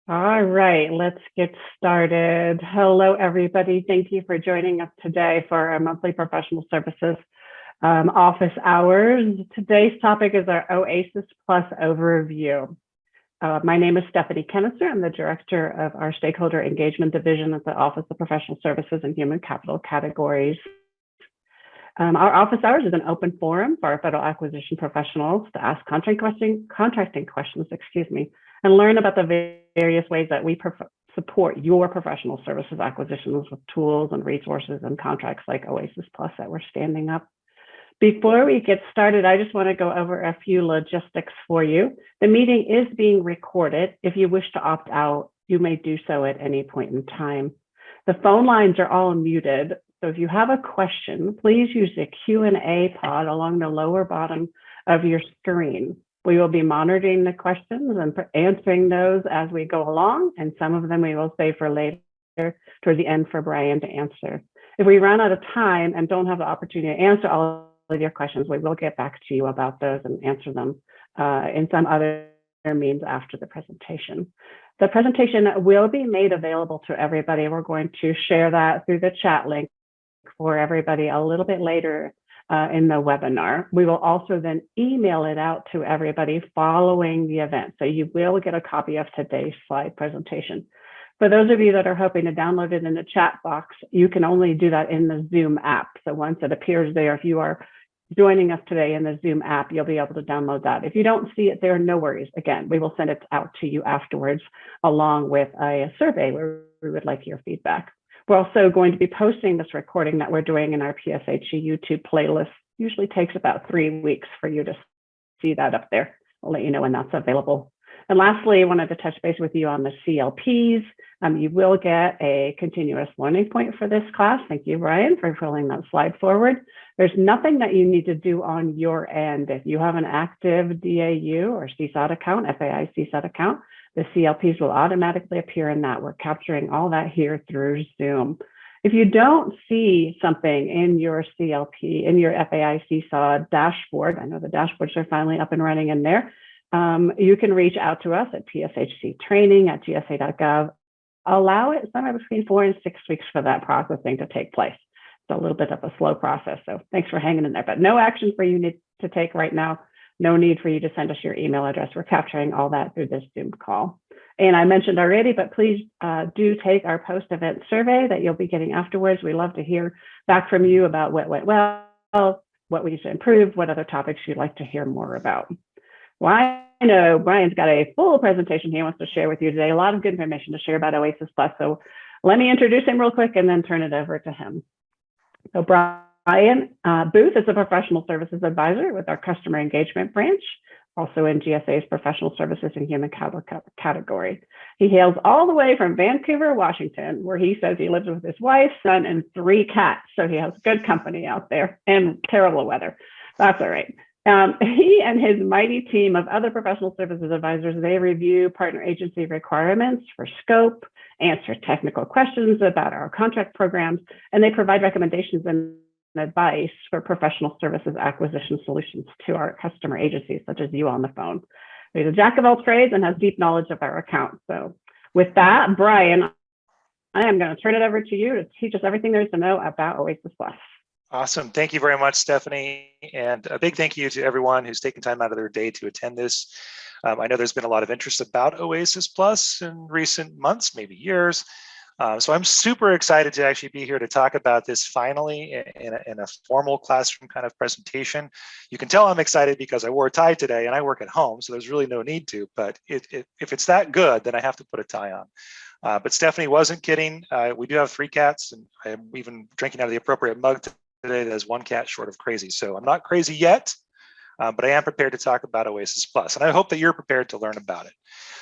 All right, let's get started. Hello, everybody. Thank you for joining us today for our monthly professional services office hours. Today's topic is our OASIS Plus overview. My name is Stephanie Kennister. I'm the director of our stakeholder engagement division at the Office of Professional Services and Human Capital categories. Our office hours is an open forum for our federal acquisition professionals to ask contracting questions, and learn about the various ways that we support your professional services acquisitions with tools and resources and contracts like OASIS Plus that we're standing up. Before we get started, I just want to go over a few logistics for you. The meeting is being recorded. If you wish to opt out, you may do so at any point in time. The phone lines are all muted. So if you have a question, please use the Q&A pod along the lower bottom of your screen. We will be monitoring the questions and answering those as we go along, and some of them we will save for later towards the end for Brian to answer. If we run out of time and don't have the opportunity to answer all of your questions, we will get back to you about those and answer them in some other means after the presentation. The presentation will be made available to everybody. We're going to share that through the chat link for everybody a little bit later in the webinar. We will also then email it out to everybody following the event. So you will get a copy of today's slide presentation. For those of you that are hoping to download it in the chat box, you can only do that in the Zoom app. So once it appears there, if you are joining us today in the Zoom app, you'll be able to download that. If you don't see it there, no worries. Again, we will send it out to you afterwards, along with a survey where we would like your feedback. We're also going to be posting this recording that we're doing in our PSHC YouTube playlist. Usually takes about 3 weeks for you to see that up there. I'll let you know when that's available. And lastly, I wanted to touch base with you on the CLPs. You will get a continuous learning point for this class. Thank you, Brian, for filling that slide forward. There's nothing that you need to do on your end. If you have an active DAU or CSAT account, FAI CSAT account, the CLPs will automatically appear in that. We're capturing all that here through Zoom. If you don't see something in your CLP, in your FAI CSAT dashboard, I know the dashboards are finally up and running in there, you can reach out to us at pshctraining@gsa.gov. Allow it somewhere between 4 and 6 weeks for that processing to take place. It's a little bit of a slow process, so thanks for hanging in there, but no action for you need to take right now. No need for you to send us your email address. We're capturing all that through this Zoom call. And I mentioned already, but please do take our post-event survey that you'll be getting afterwards. We love to hear back from you about what went well, what we need to improve, what other topics you'd like to hear more about. Well, I know Brian's got a full presentation he wants to share with you today. A lot of good information to share about OASIS Plus. So let me introduce him real quick and then turn it over to him. So Brian Booth is a professional services advisor with our customer engagement branch, also in GSA's professional services and human capital category. He hails all the way from Vancouver, Washington, where he says he lives with his wife, son, and 3 cats. So he has good company out there and terrible weather. That's all right. He and his mighty team of other professional services advisors, they review partner agency requirements for scope, answer technical questions about our contract programs, and they provide recommendations and advice for professional services acquisition solutions to our customer agencies, such as you on the phone. He's a jack of all trades and has deep knowledge of our account. So with that, Brian, I am going to turn it over to you to teach us everything there is to know about OASIS Plus. Awesome. Thank you very much, Stephanie. And a big thank you to everyone who's taken time out of their day to attend this. I know there's been a lot of interest about OASIS Plus in recent months, maybe years. So I'm super excited to actually be here to talk about this finally in a formal classroom kind of presentation. You can tell I'm excited because I wore a tie today and I work at home, so there's really no need to, but if it's that good, then I have to put a tie on. But Stephanie wasn't kidding. We do have 3 cats, and I'm even drinking out of the appropriate mug today that has 1 cat short of crazy. So I'm not crazy yet, but I am prepared to talk about OASIS Plus, and I hope that you're prepared to learn about it.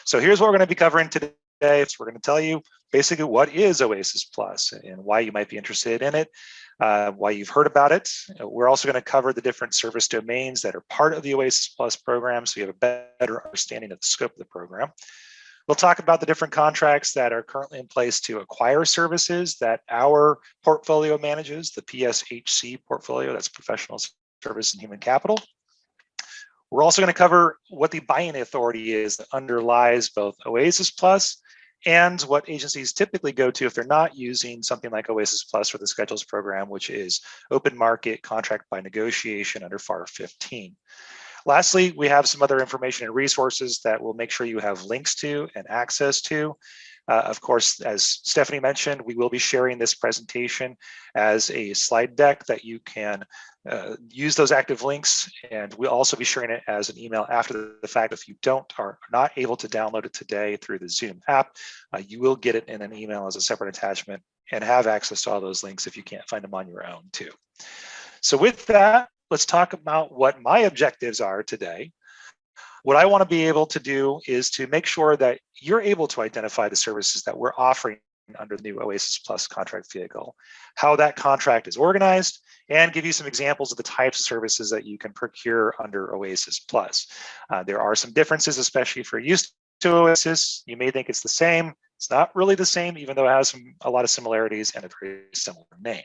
So here's what we're going to be covering today. So we're going to tell you basically what is OASIS Plus and why you might be interested in it, why you've heard about it. We're also going to cover the different service domains that are part of the OASIS Plus program, so you have a better understanding of the scope of the program. We'll talk about the different contracts that are currently in place to acquire services that our portfolio manages, the PSHC portfolio, that's Professional Service and Human Capital. We're also going to cover what the buying authority is that underlies both OASIS Plus and what agencies typically go to if they're not using something like OASIS Plus or the Schedules program, which is open market contract by negotiation under FAR 15. Lastly, we have some other information and resources that we'll make sure you have links to and access to. Of course, as Stephanie mentioned, we will be sharing this presentation as a slide deck that you can use those active links, and we'll also be sharing it as an email after the fact. If you are not able to download it today through the Zoom app, you will get it in an email as a separate attachment and have access to all those links if you can't find them on your own too. So with that, let's talk about what my objectives are today. What I want to be able to do is to make sure that you're able to identify the services that we're offering under the new OASIS Plus contract vehicle, how that contract is organized, and give you some examples of the types of services that you can procure under OASIS Plus. There are some differences, especially if you're used to OASIS. You may think it's the same. It's not really the same, even though it has a lot of similarities and a very similar name.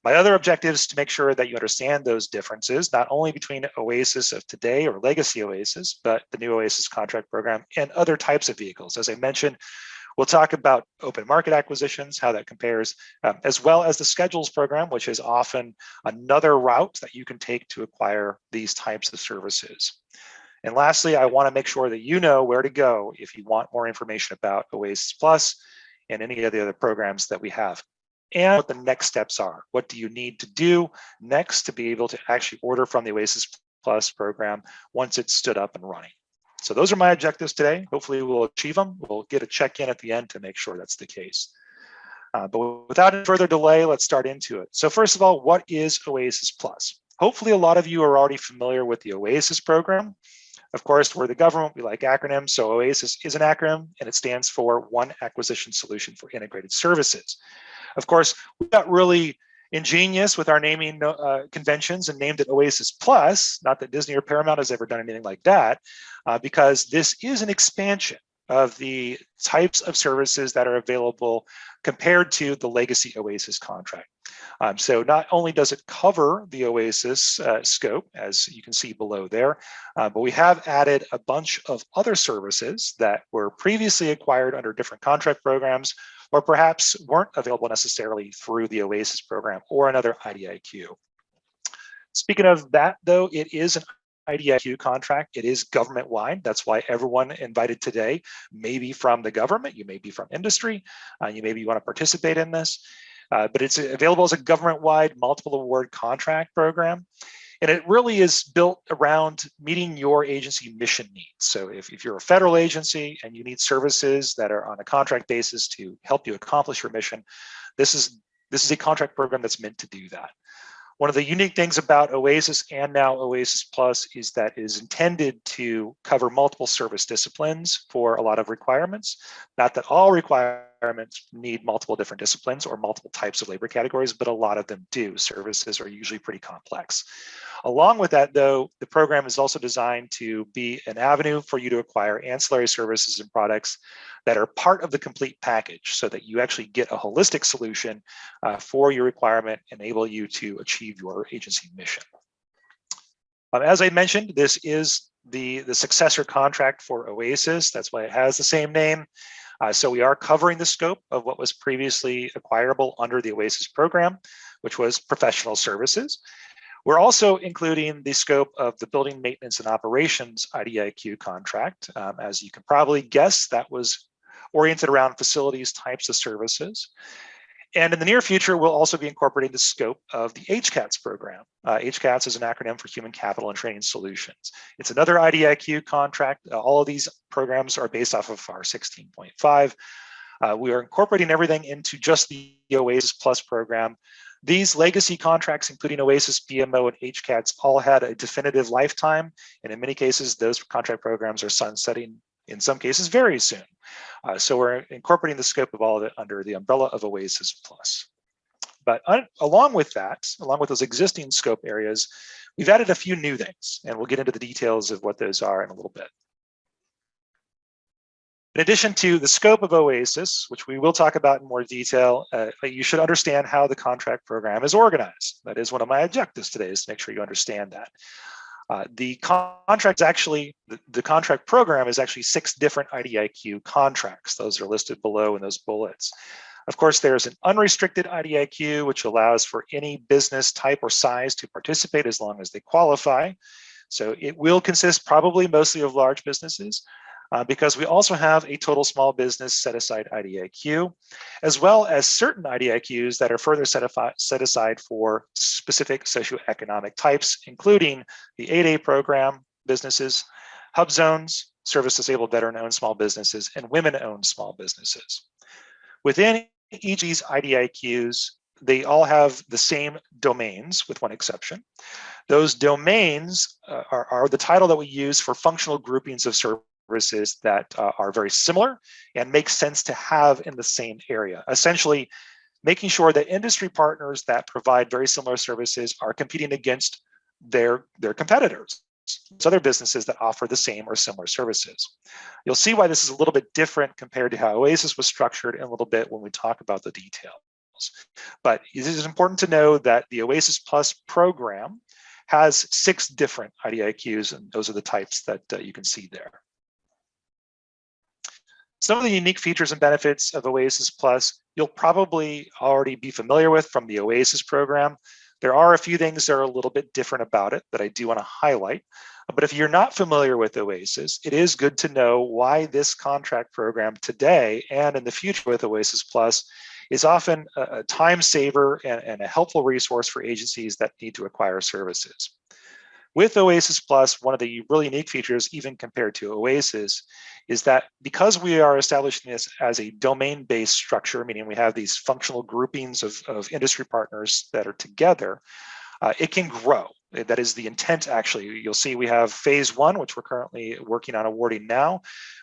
My other objective is to make sure that you understand those differences, not only between OASIS of today or legacy OASIS, but the new OASIS contract program and other types of vehicles. As I mentioned, we'll talk about open market acquisitions, how that compares, as well as the Schedules program, which is often another route that you can take to acquire these types of services. And lastly, I want to make sure that you know where to go if you want more information about OASIS Plus and any of the other programs that we have, and what the next steps are. What do you need to do next to be able to actually order from the OASIS Plus program once it's stood up and running? So those are my objectives today. Hopefully we'll achieve them. We'll get a check-in at the end to make sure that's the case. But without any further delay, let's start into it. So first of all, what is OASIS Plus? Hopefully a lot of you are already familiar with the OASIS program. Of course, we're the government, we like acronyms, so OASIS is an acronym, and it stands for One Acquisition Solution for Integrated Services. Of course, we got really ingenious with our naming conventions and named it OASIS Plus, not that Disney or Paramount has ever done anything like that, because this is an expansion of the types of services that are available compared to the legacy OASIS contract. So not only does it cover the OASIS scope, as you can see below there, but we have added a bunch of other services that were previously acquired under different contract programs, or perhaps weren't available necessarily through the OASIS program or another IDIQ. Speaking of that, though, it is an IDIQ contract. It is government-wide. That's why everyone invited today may be from the government, you may be from industry, you maybe want to participate in this, but it's available as a government-wide multiple award contract program. And it really is built around meeting your agency mission needs. So if you're a federal agency and you need services that are on a contract basis to help you accomplish your mission, this is a contract program that's meant to do that. One of the unique things about OASIS and now OASIS Plus is that it is intended to cover multiple service disciplines for a lot of requirements. Not that all requirements need multiple different disciplines or multiple types of labor categories, but a lot of them do. Services are usually pretty complex. Along with that, though, the program is also designed to be an avenue for you to acquire ancillary services and products that are part of the complete package so that you actually get a holistic solution for your requirement, enable you to achieve your agency mission. As I mentioned, this is the successor contract for OASIS. That's why it has the same name. So we are covering the scope of what was previously acquirable under the OASIS program, which was professional services. We're also including the scope of the Building Maintenance and Operations IDIQ contract. As you can probably guess, that was oriented around facilities types of services. And in the near future, we'll also be incorporating the scope of the HCATS program. HCATS is an acronym for Human Capital and Training Solutions. It's another IDIQ contract. All of these programs are based off of FAR 16.5. We are incorporating everything into just the OASIS Plus program. These legacy contracts, including OASIS, BMO, and HCATS, all had a definitive lifetime. And in many cases, those contract programs are sunsetting, in some cases, very soon. So we're incorporating the scope of all of it under the umbrella of OASIS Plus. But along with that, along with those existing scope areas, we've added a few new things, and we'll get into the details of what those are in a little bit. In addition to the scope of OASIS, which we will talk about in more detail, you should understand how the contract program is organized. That is one of my objectives today, is to make sure you understand that. The contract is actually, the contract program is actually 6 different IDIQ contracts. Those are listed below in those bullets. Of course, there's an unrestricted IDIQ, which allows for any business type or size to participate as long as they qualify. So it will consist probably mostly of large businesses, because we also have a total small business set aside IDIQ, as well as certain IDIQs that are further set aside for specific socioeconomic types, including the 8A program businesses, hub zones, service-disabled veteran-owned small businesses, and women-owned small businesses. Within each of these IDIQs, they all have the same domains with one exception. Those domains are the title that we use for functional groupings of services that are very similar and make sense to have in the same area. Essentially, making sure that industry partners that provide very similar services are competing against their competitors, other businesses that offer the same or similar services. You'll see why this is a little bit different compared to how OASIS was structured in a little bit when we talk about the details. But it is important to know that the OASIS Plus program has 6 different IDIQs, and those are the types that you can see there. Some of the unique features and benefits of OASIS Plus, you'll probably already be familiar with from the OASIS program. There are a few things that are a little bit different about it that I do want to highlight. But if you're not familiar with OASIS, it is good to know why this contract program today and in the future with OASIS Plus is often a time saver and a helpful resource for agencies that need to acquire services. With OASIS Plus, one of the really unique features, even compared to OASIS, is that because we are establishing this as a domain-based structure, meaning we have these functional groupings of industry partners that are together, it can grow. That is the intent, actually. You'll see we have phase 1, which we're currently working on awarding now.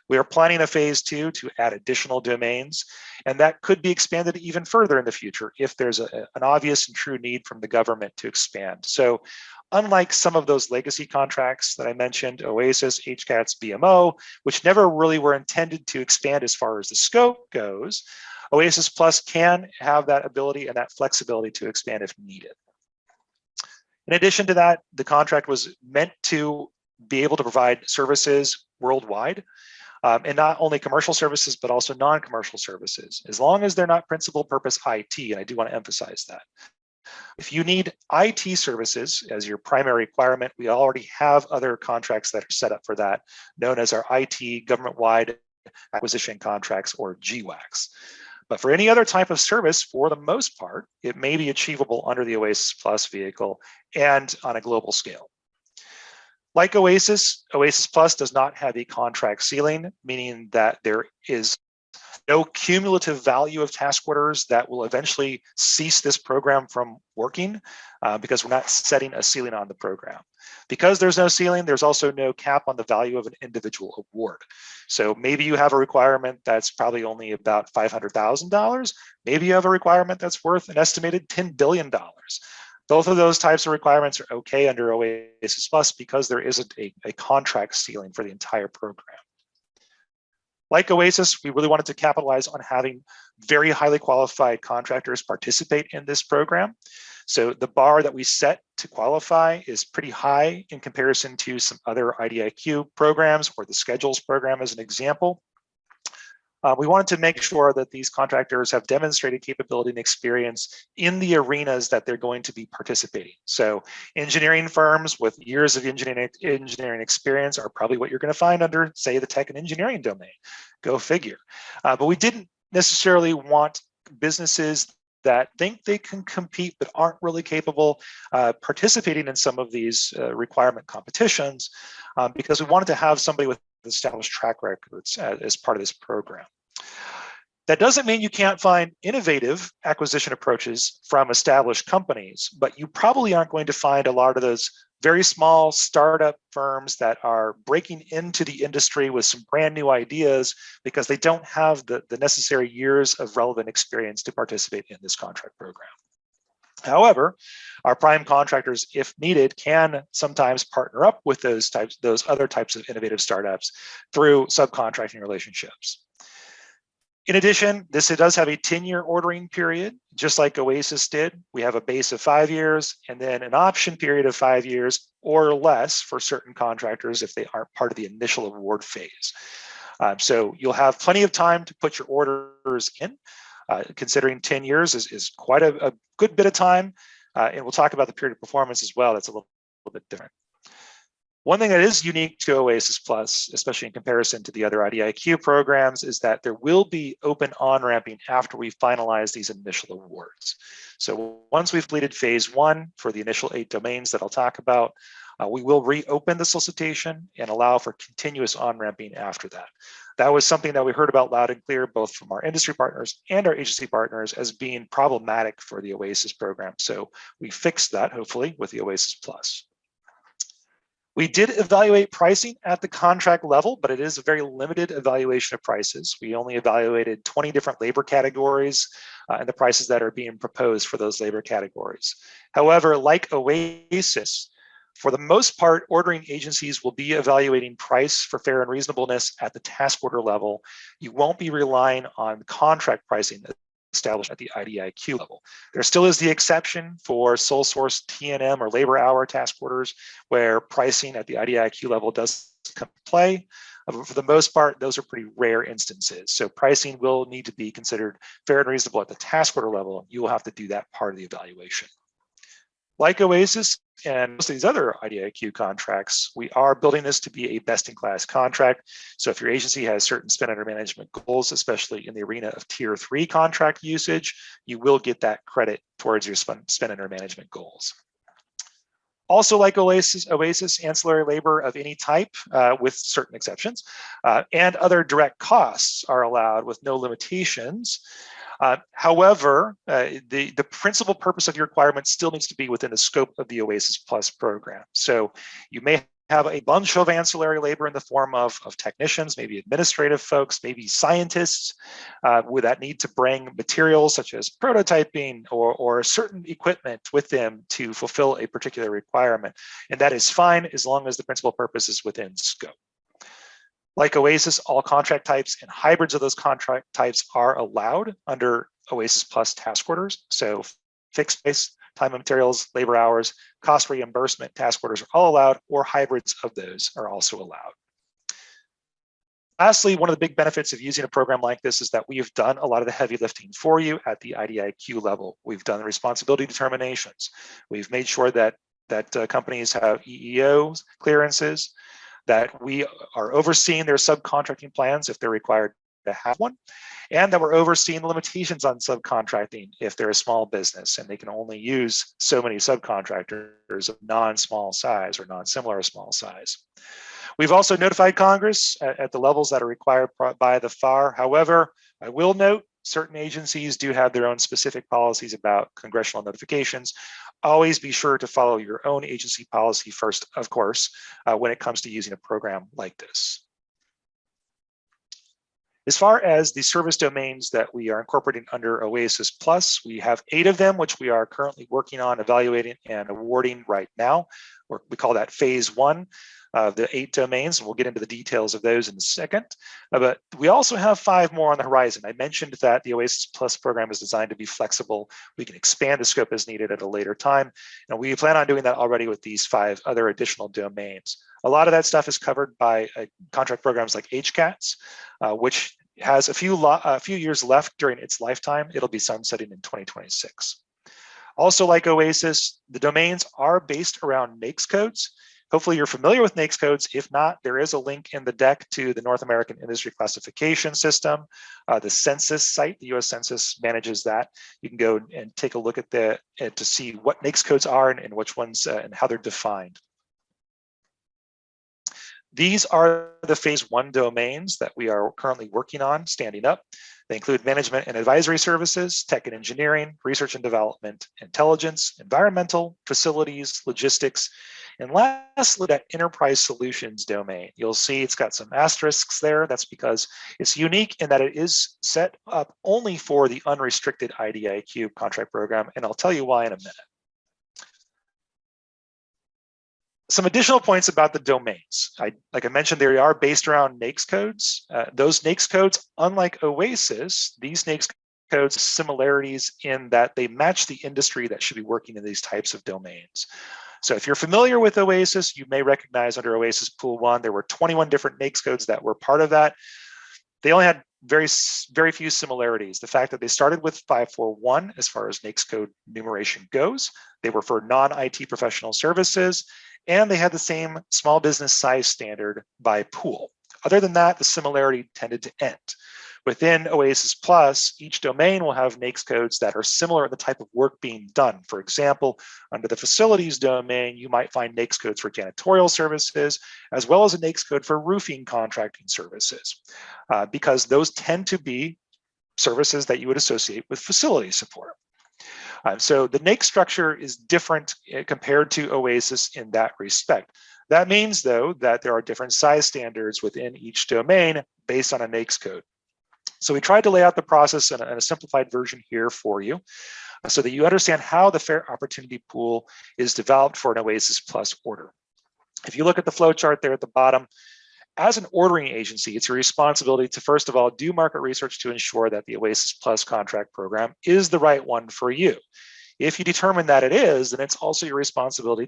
We are planning a phase 2 to add additional domains, and that could be expanded even further in the future if there's an obvious and true need from the government to expand. So unlike some of those legacy contracts that I mentioned, OASIS, HCATS, BMO, which never really were intended to expand as far as the scope goes, OASIS Plus can have that ability and that flexibility to expand if needed. In addition to that, the contract was meant to be able to provide services worldwide, and not only commercial services, but also non-commercial services, as long as they're not principal purpose IT, and I do want to emphasize that. If you need IT services as your primary requirement, we already have other contracts that are set up for that, known as our IT government-wide acquisition contracts, or GWACs. But for any other type of service, for the most part, it may be achievable under the OASIS Plus vehicle and on a global scale. Like OASIS, OASIS Plus does not have a contract ceiling, meaning that there is no cumulative value of task orders that will eventually cease this program from working, because we're not setting a ceiling on the program. Because there's no ceiling, there's also no cap on the value of an individual award. So maybe you have a requirement that's probably only about $500,000. Maybe you have a requirement that's worth an estimated $10 billion. Both of those types of requirements are okay under OASIS Plus because there isn't a contract ceiling for the entire program. Like OASIS, we really wanted to capitalize on having very highly qualified contractors participate in this program. So the bar that we set to qualify is pretty high in comparison to some other IDIQ programs, or the Schedules program as an example. We wanted to make sure that these contractors have demonstrated capability and experience in the arenas that they're going to be participating. So engineering firms with years of engineering experience are probably what you're going to find under, say, the tech and engineering domain. Go figure. But we didn't necessarily want businesses that think they can compete but aren't really capable participating in some of these requirement competitions, because we wanted to have somebody with established track records as part of this program. That doesn't mean you can't find innovative acquisition approaches from established companies, but you probably aren't going to find a lot of those very small startup firms that are breaking into the industry with some brand new ideas because they don't have the necessary years of relevant experience to participate in this contract program. However, our prime contractors, if needed, can sometimes partner up with those other types of innovative startups through subcontracting relationships. In addition, this does have a 10-year ordering period, just like OASIS did. We have a base of 5 years and then an option period of 5 years or less for certain contractors if they aren't part of the initial award phase. So you'll have plenty of time to put your orders in. Considering 10 years is quite a good bit of time. And we'll talk about the period of performance as well. That's a little bit different. One thing that is unique to OASIS Plus, especially in comparison to the other IDIQ programs, is that there will be open on-ramping after we finalize these initial awards. So once we've completed phase 1 for the initial 8 domains that I'll talk about, we will reopen the solicitation and allow for continuous on-ramping after that. That was something that we heard about loud and clear, both from our industry partners and our agency partners, as being problematic for the OASIS program. So we fixed that, hopefully, with the OASIS Plus. We did evaluate pricing at the contract level, but it is a very limited evaluation of prices. We only evaluated 20 different labor categories and the prices that are being proposed for those labor categories. However, like OASIS, for the most part, ordering agencies will be evaluating price for fair and reasonableness at the task order level. You won't be relying on contract pricing established at the IDIQ level. There still is the exception for sole source T&M or labor hour task orders where pricing at the IDIQ level does come to play. For the most part, those are pretty rare instances. So pricing will need to be considered fair and reasonable at the task order level. You will have to do that part of the evaluation. Like OASIS and most of these other IDIQ contracts, we are building this to be a best-in-class contract. So if your agency has certain spend under management goals, especially in the arena of tier 3 contract usage, you will get that credit towards your spend under management goals. Also, like OASIS, ancillary labor of any type, with certain exceptions, and other direct costs are allowed with no limitations. However, the principal purpose of your requirement still needs to be within the scope of the OASIS Plus program. So you may have a bunch of ancillary labor in the form of technicians, maybe administrative folks, maybe scientists that need to bring materials such as prototyping or certain equipment with them to fulfill a particular requirement. And that is fine as long as the principal purpose is within scope. Like OASIS, all contract types and hybrids of those contract types are allowed under OASIS Plus task orders. So fixed price, time and materials, labor hours, cost reimbursement task orders are all allowed, or hybrids of those are also allowed. Lastly, one of the big benefits of using a program like this is that we have done a lot of the heavy lifting for you at the IDIQ level. We've done responsibility determinations. We've made sure that companies have EEO clearances, that we are overseeing their subcontracting plans if they're required to have one, and that we're overseeing the limitations on subcontracting if they're a small business and they can only use so many subcontractors of non-small size or non-similar small size. We've also notified Congress at the levels that are required by the FAR. However, I will note certain agencies do have their own specific policies about congressional notifications. Always be sure to follow your own agency policy first, of course, when it comes to using a program like this. As far as the service domains that we are incorporating under OASIS Plus, we have 8 of them, which we are currently working on evaluating and awarding right now. We call that phase 1. The 8 domains, and we'll get into the details of those in a second. But we also have 5 more on the horizon. I mentioned that the OASIS Plus program is designed to be flexible. We can expand the scope as needed at a later time. And we plan on doing that already with these 5 other additional domains. A lot of that stuff is covered by contract programs like HCATS, which has a few years left during its lifetime. It'll be sunsetting in 2026. Also, like OASIS, the domains are based around NAICS codes. Hopefully you're familiar with NAICS codes. If not, there is a link in the deck to the North American Industry Classification System. The Census site, the US Census manages that. You can go and take a look at to see what NAICS codes are and which ones and how they're defined. These are the phase 1 domains that we are currently working on standing up. They include management and advisory services, tech and engineering, research and development, intelligence, environmental, facilities, logistics, and lastly, that enterprise solutions domain. You'll see it's got some asterisks there. That's because it's unique in that it is set up only for the unrestricted IDIQ contract program, and I'll tell you why in a minute. Some additional points about the domains. Like I mentioned, they are based around NAICS codes. Those NAICS codes, unlike OASIS, these NAICS codes similarities in that they match the industry that should be working in these types of domains. So if you're familiar with OASIS, you may recognize under OASIS Pool 1, there were 21 different NAICS codes that were part of that. They only had very few similarities. The fact that they started with 541 as far as NAICS code numeration goes, they were for non-IT professional services, and they had the same small business size standard by pool. Other than that, the similarity tended to end. Within OASIS Plus, each domain will have NAICS codes that are similar in the type of work being done. For example, under the facilities domain, you might find NAICS codes for janitorial services, as well as a NAICS code for roofing contracting services, because those tend to be services that you would associate with facility support. So the NAICS structure is different compared to OASIS in that respect. That means, though, that there are different size standards within each domain based on a NAICS code. So we tried to lay out the process in a simplified version here for you so that you understand how the Fair Opportunity Pool is developed for an OASIS Plus order. If you look at the flow chart there at the bottom, as an ordering agency, it's your responsibility to, first of all, do market research to ensure that the OASIS Plus contract program is the right one for you. If you determine that it is, then it's also your responsibility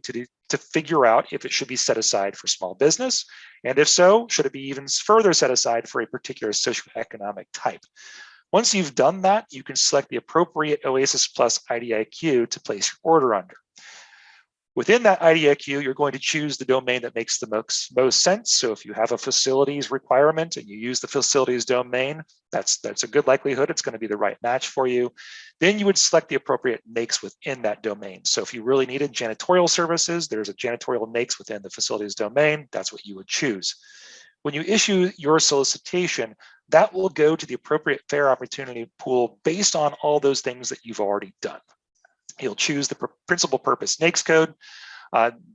to figure out if it should be set aside for small business, and if so, should it be even further set aside for a particular socioeconomic type. Once you've done that, you can select the appropriate OASIS Plus IDIQ to place your order under. Within that IDIQ, you're going to choose the domain that makes the most sense. So if you have a facilities requirement and you use the facilities domain, that's a good likelihood it's going to be the right match for you. Then you would select the appropriate NAICS within that domain. So if you really needed janitorial services, there's a janitorial NAICS within the facilities domain. That's what you would choose. When you issue your solicitation, that will go to the appropriate Fair Opportunity Pool based on all those things that you've already done. You'll choose the principal purpose NAICS code.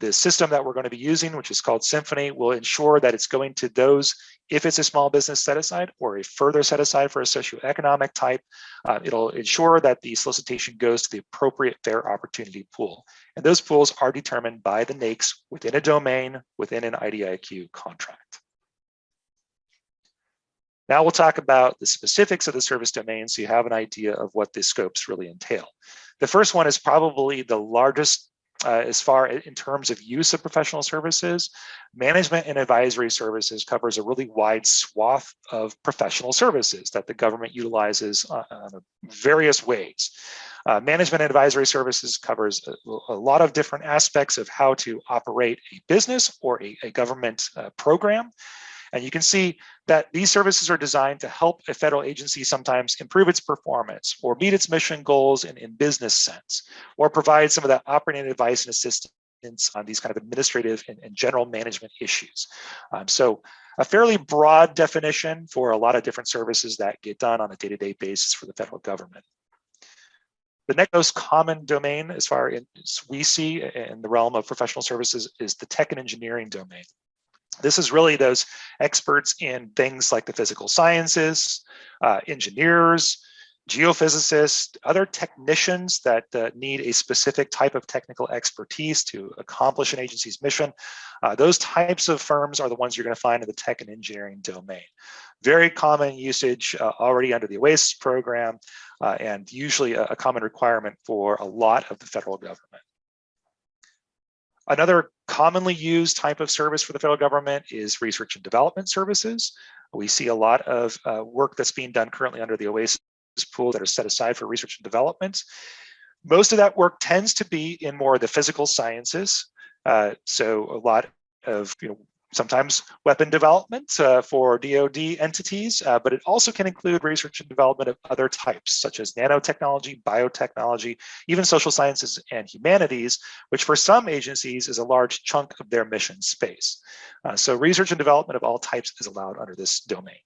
The system that we're going to be using, which is called Symphony, will ensure that it's going to those, if it's a small business set aside or a further set aside for a socioeconomic type, it'll ensure that the solicitation goes to the appropriate Fair Opportunity Pool. And those pools are determined by the NAICS within a domain, within an IDIQ contract. Now we'll talk about the specifics of the service domain so you have an idea of what the scopes really entail. The first one is probably the largest as far in terms of use of professional services. Management and advisory services covers a really wide swath of professional services that the government utilizes in various ways. Management and advisory services covers a lot of different aspects of how to operate a business or a government program. And you can see that these services are designed to help a federal agency sometimes improve its performance or meet its mission goals in business sense, or provide some of that operating advice and assistance on these kind of administrative and general management issues. So a fairly broad definition for a lot of different services that get done on a day-to-day basis for the federal government. The next most common domain as far as we see in the realm of professional services is the tech and engineering domain. This is really those experts in things like the physical sciences, engineers, geophysicists, other technicians that need a specific type of technical expertise to accomplish an agency's mission. Those types of firms are the ones you're going to find in the tech and engineering domain. Very common usage already under the OASIS program, and usually a common requirement for a lot of the federal government. Another commonly used type of service for the federal government is research and development services. We see a lot of work that's being done currently under the OASIS pool that are set aside for research and development. Most of that work tends to be in more of the physical sciences. So a lot of, sometimes weapon development for DoD entities, but it also can include research and development of other types, such as nanotechnology, biotechnology, even social sciences and humanities, which for some agencies is a large chunk of their mission space. So research and development of all types is allowed under this domain.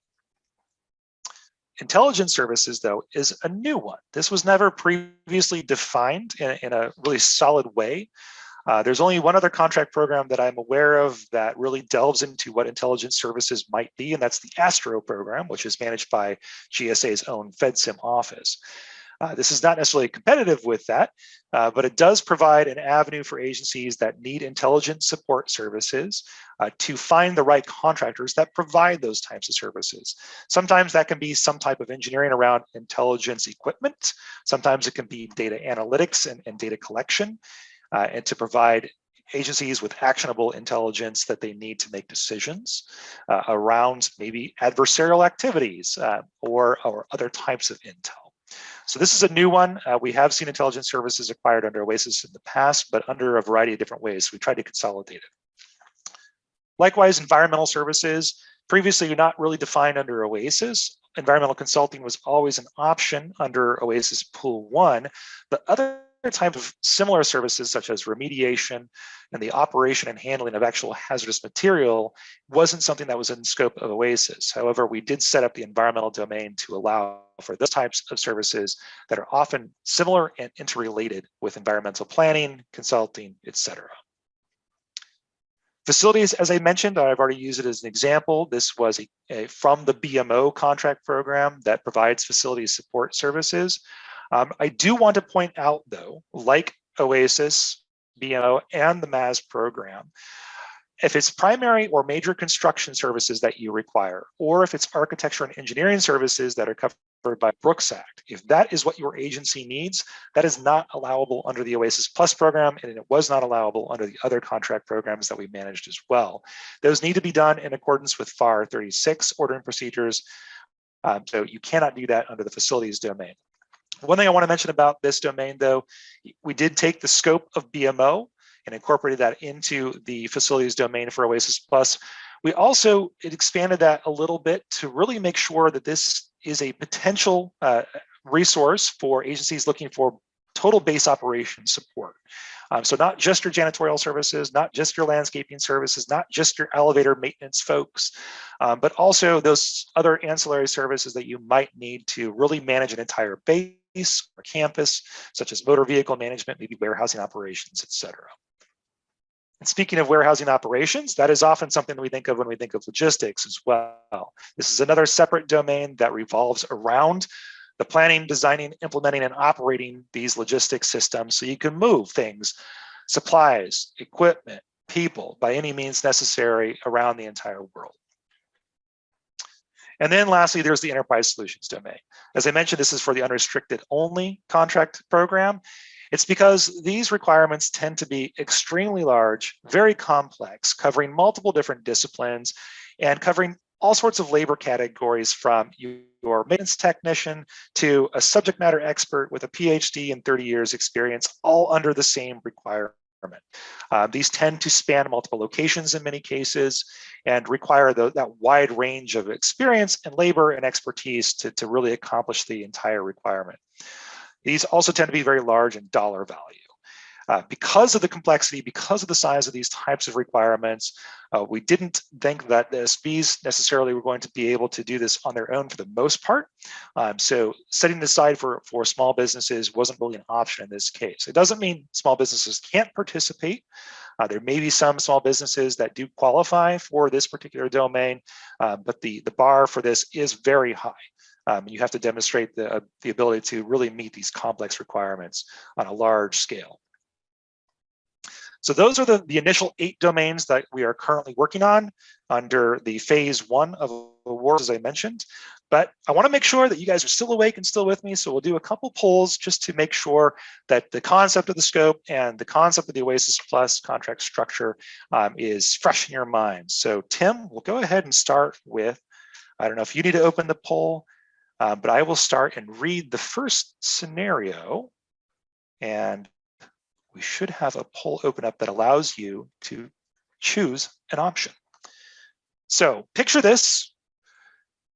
Intelligence services, though, is a new one. This was never previously defined in a really solid way. There's only one other contract program that I'm aware of that really delves into what intelligence services might be, and that's the ASTRO program, which is managed by GSA's own FedSim office. This is not necessarily competitive with that, but it does provide an avenue for agencies that need intelligence support services to find the right contractors that provide those types of services. Sometimes that can be some type of engineering around intelligence equipment. Sometimes it can be data analytics and data collection, and to provide agencies with actionable intelligence that they need to make decisions around maybe adversarial activities or other types of intel. So this is a new one. We have seen intelligence services acquired under OASIS in the past, but under a variety of different ways. We tried to consolidate it. Likewise, environmental services, previously not really defined under OASIS. Environmental consulting was always an option under OASIS Pool 1, but other types of similar services such as remediation and the operation and handling of actual hazardous material wasn't something that was in scope of OASIS. However, we did set up the environmental domain to allow for those types of services that are often similar and interrelated with environmental planning, consulting, etc. Facilities, as I mentioned, I've already used it as an example. This was from the BMO contract program that provides facility support services. I do want to point out, though, like OASIS, BMO, and the MAS program, if it's primary or major construction services that you require, or if it's architecture and engineering services that are covered by Brooks Act, if that is what your agency needs, that is not allowable under the OASIS Plus program, and it was not allowable under the other contract programs that we managed as well. Those need to be done in accordance with FAR 36 ordering procedures, so you cannot do that under the facilities domain. One thing I want to mention about this domain, though, we did take the scope of BMO and incorporated that into the facilities domain for OASIS Plus. We also expanded that a little bit to really make sure that this is a potential resource for agencies looking for total base operation support. So not just your janitorial services, not just your landscaping services, not just your elevator maintenance folks, but also those other ancillary services that you might need to really manage an entire base or campus, such as motor vehicle management, maybe warehousing operations, et cetera. And speaking of warehousing operations, that is often something that we think of when we think of logistics as well. This is another separate domain that revolves around the planning, designing, implementing, and operating these logistics systems so you can move things, supplies, equipment, people, by any means necessary around the entire world. And then lastly, there's the enterprise solutions domain. As I mentioned, this is for the unrestricted only contract program. It's because these requirements tend to be extremely large, very complex, covering multiple different disciplines and covering all sorts of labor categories, from your maintenance technician to a subject matter expert with a PhD and 30 years experience, all under the same requirement. These tend to span multiple locations in many cases and require that wide range of experience and labor and expertise to really accomplish the entire requirement. These also tend to be very large in dollar value. Because of the complexity, because of the size of these types of requirements, we didn't think that the SBs necessarily were going to be able to do this on their own for the most part. So setting this aside for small businesses wasn't really an option in this case. It doesn't mean small businesses can't participate. There may be some small businesses that do qualify for this particular domain, but the bar for this is very high. You have to demonstrate the ability to really meet these complex requirements on a large scale. So those are the initial 8 domains that we are currently working on under the phase 1 of awards, as I mentioned. But I want to make sure that you guys are still awake and still with me. So we'll do a couple polls just to make sure that the concept of the scope and the concept of the OASIS Plus contract structure is fresh in your mind. So Tim, we'll go ahead and start with, I don't know if you need to open the poll, but I will start and read the first scenario, and we should have a poll open up that allows you to choose an option. So picture this.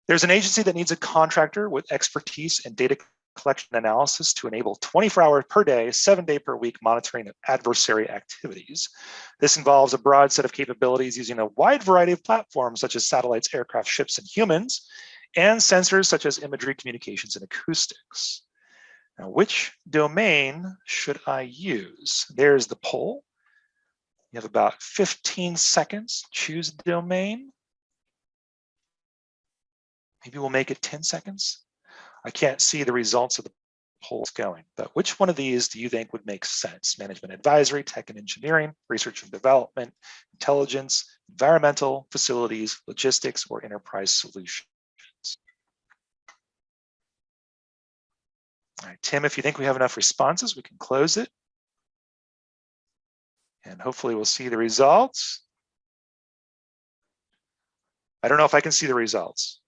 There's an agency that needs a contractor with expertise in data collection analysis to enable 24 hours per day, 7-day per week monitoring of adversary activities. This involves a broad set of capabilities using a wide variety of platforms such as satellites, aircraft, ships, and humans, and sensors such as imagery, communications, and acoustics. Now, which domain should I use? There's the poll. You have about 15 seconds. Choose a domain. Maybe we'll make it 10 seconds. I can't see the results of the polls going, but which one of these do you think would make sense? Management advisory, tech and engineering, research and development, intelligence, environmental, facilities, logistics, or enterprise solutions? All right, Tim, if you think we have enough responses, we can close it. And hopefully we'll see the results. I don't know if I can see the results,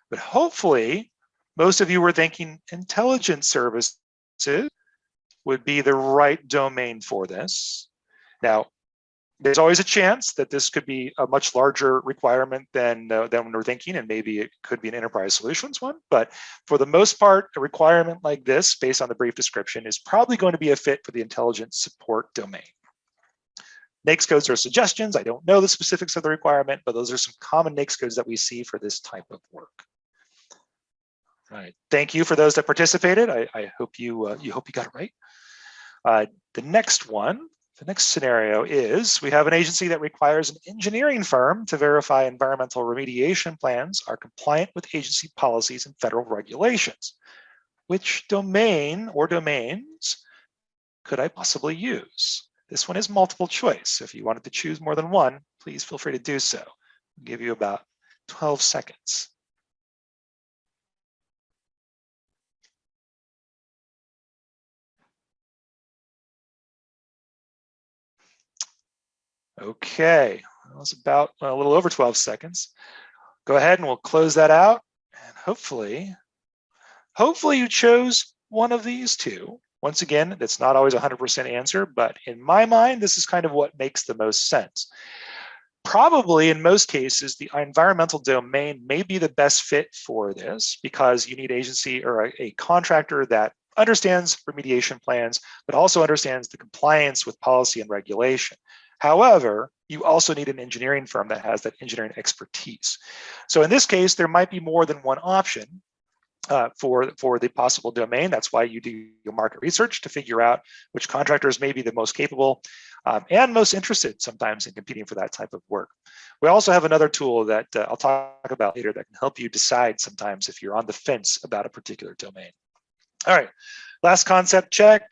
but hopefully most of you were thinking intelligence services would be the right domain for this. Now, there's always a chance that this could be a much larger requirement than we're thinking, and maybe it could be an enterprise solutions one. But for the most part, a requirement like this, based on the brief description, is probably going to be a fit for the intelligence support domain. NAICS codes are suggestions. I don't know the specifics of the requirement, but those are some common NAICS codes that we see for this type of work. All right. Thank you for those that participated. I hope you got it right. The next one. The next scenario is we have an agency that requires an engineering firm to verify environmental remediation plans are compliant with agency policies and federal regulations. Which domain or domains could I possibly use? This one is multiple choice. If you wanted to choose more than one, please feel free to do so. I'll give you about 12 seconds. Okay, that was about a little over 12 seconds. Go ahead and we'll close that out. And hopefully you chose one of these two. Once again, that's not always a 100% answer, but in my mind, this is kind of what makes the most sense. Probably in most cases, the environmental domain may be the best fit for this because you need agency or a contractor that understands remediation plans, but also understands the compliance with policy and regulation. However, you also need an engineering firm that has that engineering expertise. So in this case, there might be more than one option for the possible domain. That's why you do your market research to figure out which contractors may be the most capable and most interested sometimes in competing for that type of work. We also have another tool that I'll talk about later that can help you decide sometimes if you're on the fence about a particular domain. All right, last concept check.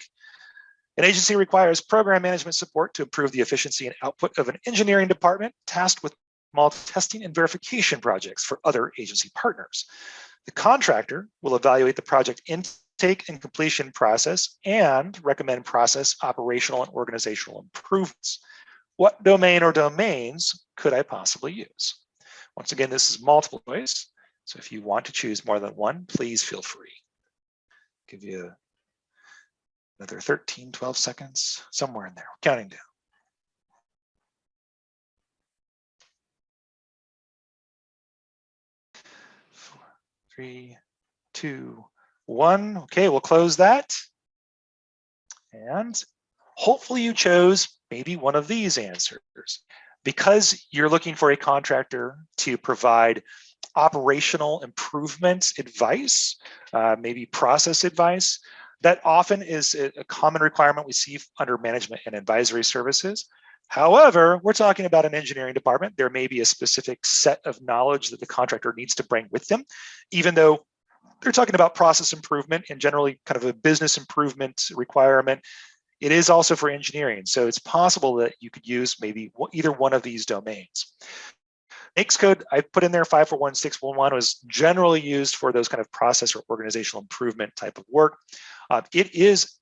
An agency requires program management support to improve the efficiency and output of an engineering department tasked with testing and verification projects for other agency partners. The contractor will evaluate the project intake and completion process and recommend process, operational, and organizational improvements. What domain or domains could I possibly use? Once again, this is multiple choice. So if you want to choose more than one, please feel free. Give you another 13, 12 seconds, somewhere in there, counting down. 4, 3, 2, 1. Okay, we'll close that. And hopefully you chose maybe one of these answers. Because you're looking for a contractor to provide operational improvement advice, maybe process advice, that often is a common requirement we see under management and advisory services. However, we're talking about an engineering department. There may be a specific set of knowledge that the contractor needs to bring with them, even though they're talking about process improvement and generally kind of a business improvement requirement. It is also for engineering. So it's possible that you could use maybe either one of these domains. NAICS code I put in there, 541611, was generally used for those kind of process or organizational improvement type of work. It is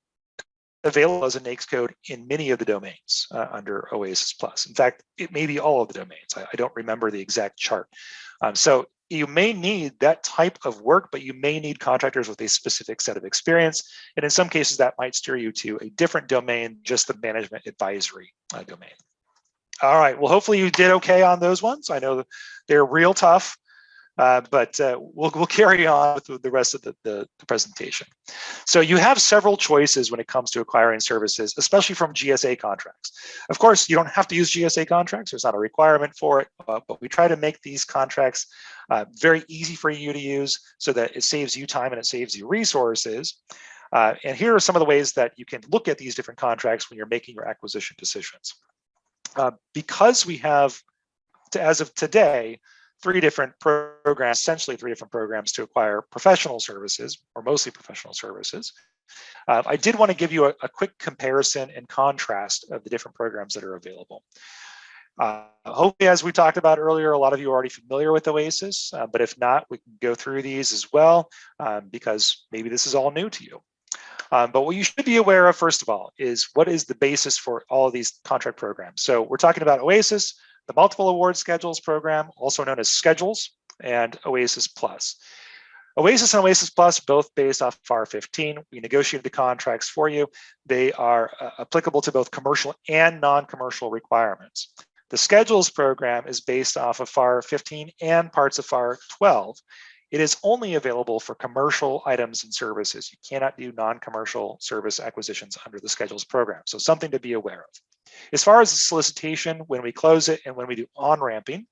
available as a NAICS code in many of the domains under OASIS Plus. In fact, it may be all of the domains. I don't remember the exact chart. So you may need that type of work, but you may need contractors with a specific set of experience. And in some cases, that might steer you to a different domain, just the management advisory domain. All right, well, hopefully you did okay on those ones. I know they're real tough, but we'll carry on with the rest of the presentation. So you have several choices when it comes to acquiring services, especially from GSA contracts. Of course, you don't have to use GSA contracts. There's not a requirement for it, but we try to make these contracts very easy for you to use so that it saves you time and it saves you resources. And here are some of the ways that you can look at these different contracts when you're making your acquisition decisions. Because we have, as of today, three different programs, essentially three different programs to acquire professional services, or mostly professional services. I did want to give you a quick comparison and contrast of the different programs that are available. Hopefully, as we talked about earlier, a lot of you are already familiar with OASIS, but if not, we can go through these as well, because maybe this is all new to you. But what you should be aware of, first of all, is what is the basis for all of these contract programs. So we're talking about OASIS, the Multiple Award Schedules program, also known as Schedules, and OASIS Plus. OASIS and OASIS Plus, both based off FAR 15. We negotiated the contracts for you. They are applicable to both commercial and non-commercial requirements. The Schedules program is based off of FAR 15 and parts of FAR 12. It is only available for commercial items and services. You cannot do non-commercial service acquisitions under the Schedules program. So something to be aware of. As far as the solicitation, when we close it and when we do on-ramping,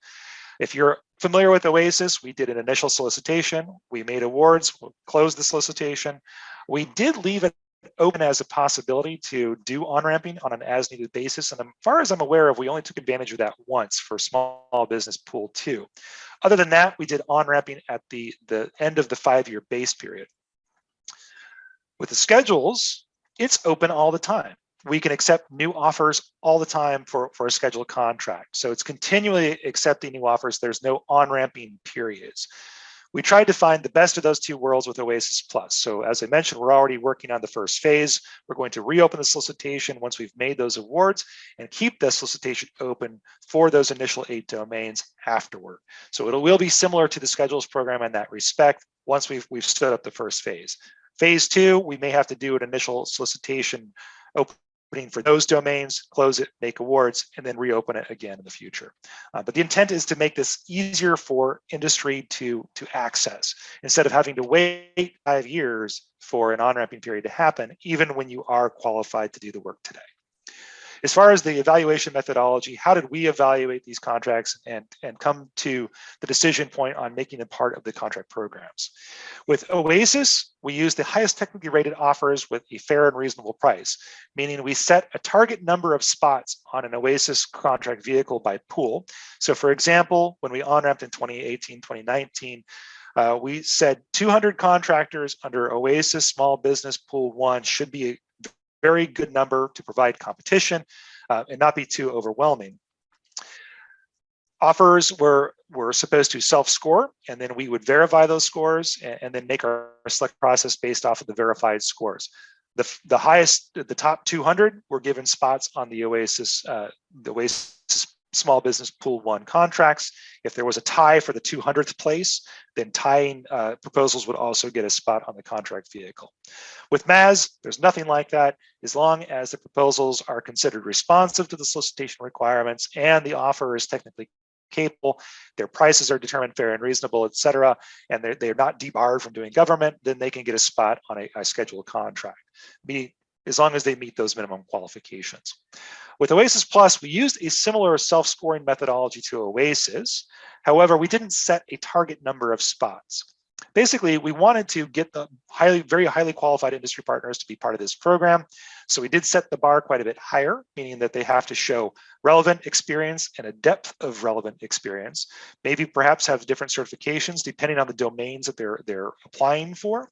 if you're familiar with OASIS, we did an initial solicitation, we made awards, we'll close the solicitation. We did leave it open as a possibility to do on-ramping on an as-needed basis. And as far as I'm aware of, we only took advantage of that once for small business pool 2. Other than that, we did on-ramping at the end of the 5-year base period. With the schedules, it's open all the time. We can accept new offers all the time for a scheduled contract. So it's continually accepting new offers. There's no on-ramping periods. We tried to find the best of those two worlds with OASIS Plus. So as I mentioned, we're already working on the first phase. We're going to reopen the solicitation once we've made those awards and keep the solicitation open for those initial 8 domains afterward. So it will be similar to the Schedules program in that respect once we've stood up the first phase. Phase 2, we may have to do an initial solicitation opening for those domains, close it, make awards, and then reopen it again in the future. But the intent is to make this easier for industry to access, instead of having to wait 5 years for an on-ramping period to happen, even when you are qualified to do the work today. As far as the evaluation methodology, how did we evaluate these contracts and come to the decision point on making them part of the contract programs? With OASIS, we use the highest technically rated offers with a fair and reasonable price, meaning we set a target number of spots on an OASIS contract vehicle by pool. So for example, when we on-ramped in 2018, 2019, we said 200 contractors under OASIS Small Business Pool 1 should be a very good number to provide competition and not be too overwhelming. Offers were supposed to self-score, and then we would verify those scores and then make our select process based off of the verified scores. The highest, the top 200 were given spots on the OASIS Small Business Pool 1 contracts. If there was a tie for the 200th place, then tying proposals would also get a spot on the contract vehicle. With MAS, there's nothing like that. As long as the proposals are considered responsive to the solicitation requirements and the offer is technically capable, their prices are determined fair and reasonable, et cetera, and they're not debarred from doing government, then they can get a spot on a scheduled contract, as long as they meet those minimum qualifications. With OASIS Plus, we used a similar self-scoring methodology to OASIS. However, we didn't set a target number of spots. Basically, we wanted to get the very highly qualified industry partners to be part of this program. So we did set the bar quite a bit higher, meaning that they have to show relevant experience and a depth of relevant experience, maybe perhaps have different certifications depending on the domains that they're applying for,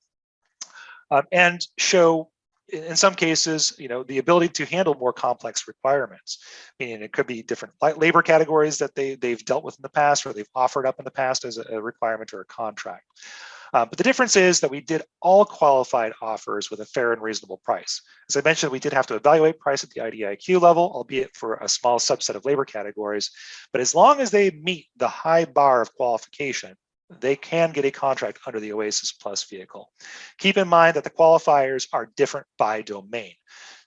and show, in some cases, the ability to handle more complex requirements, meaning it could be different labor categories that they've dealt with in the past or they've offered up in the past as a requirement or a contract. But the difference is that we did all qualified offers with a fair and reasonable price. As I mentioned, we did have to evaluate price at the IDIQ level, albeit for a small subset of labor categories. But as long as they meet the high bar of qualification, they can get a contract under the OASIS Plus vehicle. Keep in mind that the qualifiers are different by domain.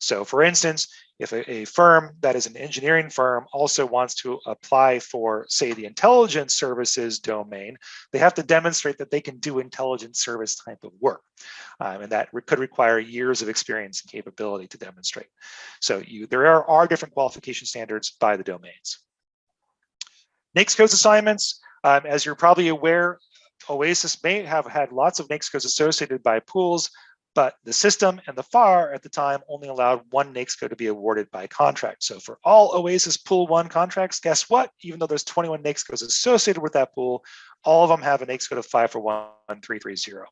So for instance, if a firm that is an engineering firm also wants to apply for, say, the intelligence services domain, they have to demonstrate that they can do intelligence service type of work. And that could require years of experience and capability to demonstrate. So there are different qualification standards by the domains. NAICS codes assignments. As you're probably aware, OASIS may have had lots of NAICS codes associated by pools. but the system and the FAR at the time only allowed one NAICS code to be awarded by contract. So for all OASIS Pool 1 contracts, guess what? Even though there's 21 NAICS codes associated with that pool, all of them have a NAICS code of 541-330.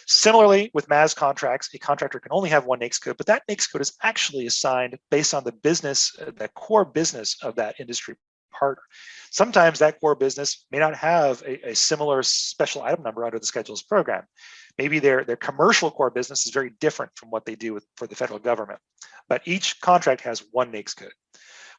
Similarly, with MAS contracts, a contractor can only have one NAICS code, but that NAICS code is actually assigned based on the business, the core business of that industry partner. Sometimes that core business may not have a similar special item number under the schedules program. Maybe their commercial core business is very different from what they do for the federal government, but each contract has one NAICS code.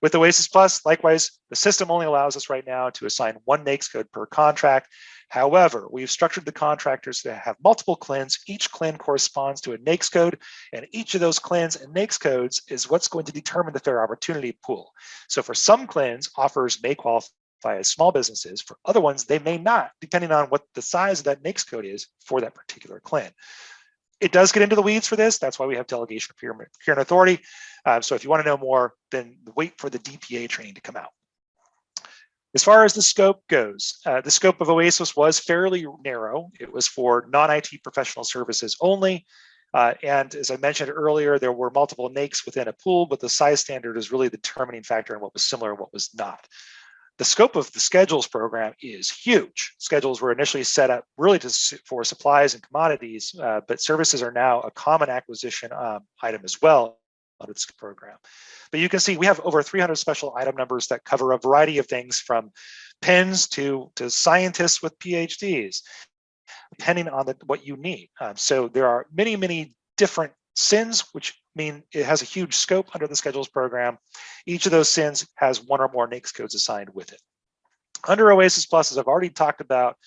With OASIS Plus, likewise, the system only allows us right now to assign one NAICS code per contract. However, we've structured the contractors to have multiple CLINs. Each CLIN corresponds to a NAICS code, and each of those CLINs and NAICS codes is what's going to determine the fair opportunity pool. So for some CLINs, offers may qualify as small businesses. For other ones, they may not, depending on what the size of that NAICS code is for that particular CLIN. It does get into the weeds for this. That's why we have delegation of procurement authority. So if you want to know more, then wait for the DPA training to come out. As far as the scope goes, the scope of OASIS was fairly narrow. It was for non-IT professional services only. And as I mentioned earlier, there were multiple NAICS within a pool, but the size standard is really the determining factor in what was similar and what was not. The scope of the schedules program is huge. Schedules were initially set up really for supplies and commodities, but services are now a common acquisition item as well under this program. But you can see we have over 300 special item numbers that cover a variety of things from pens to scientists with PhDs, depending on what you need. So there are many, many different SINs, which mean it has a huge scope under the schedules program. Each of those SINs has one or more NAICS codes assigned with it. Under OASIS Plus, as I've already talked about,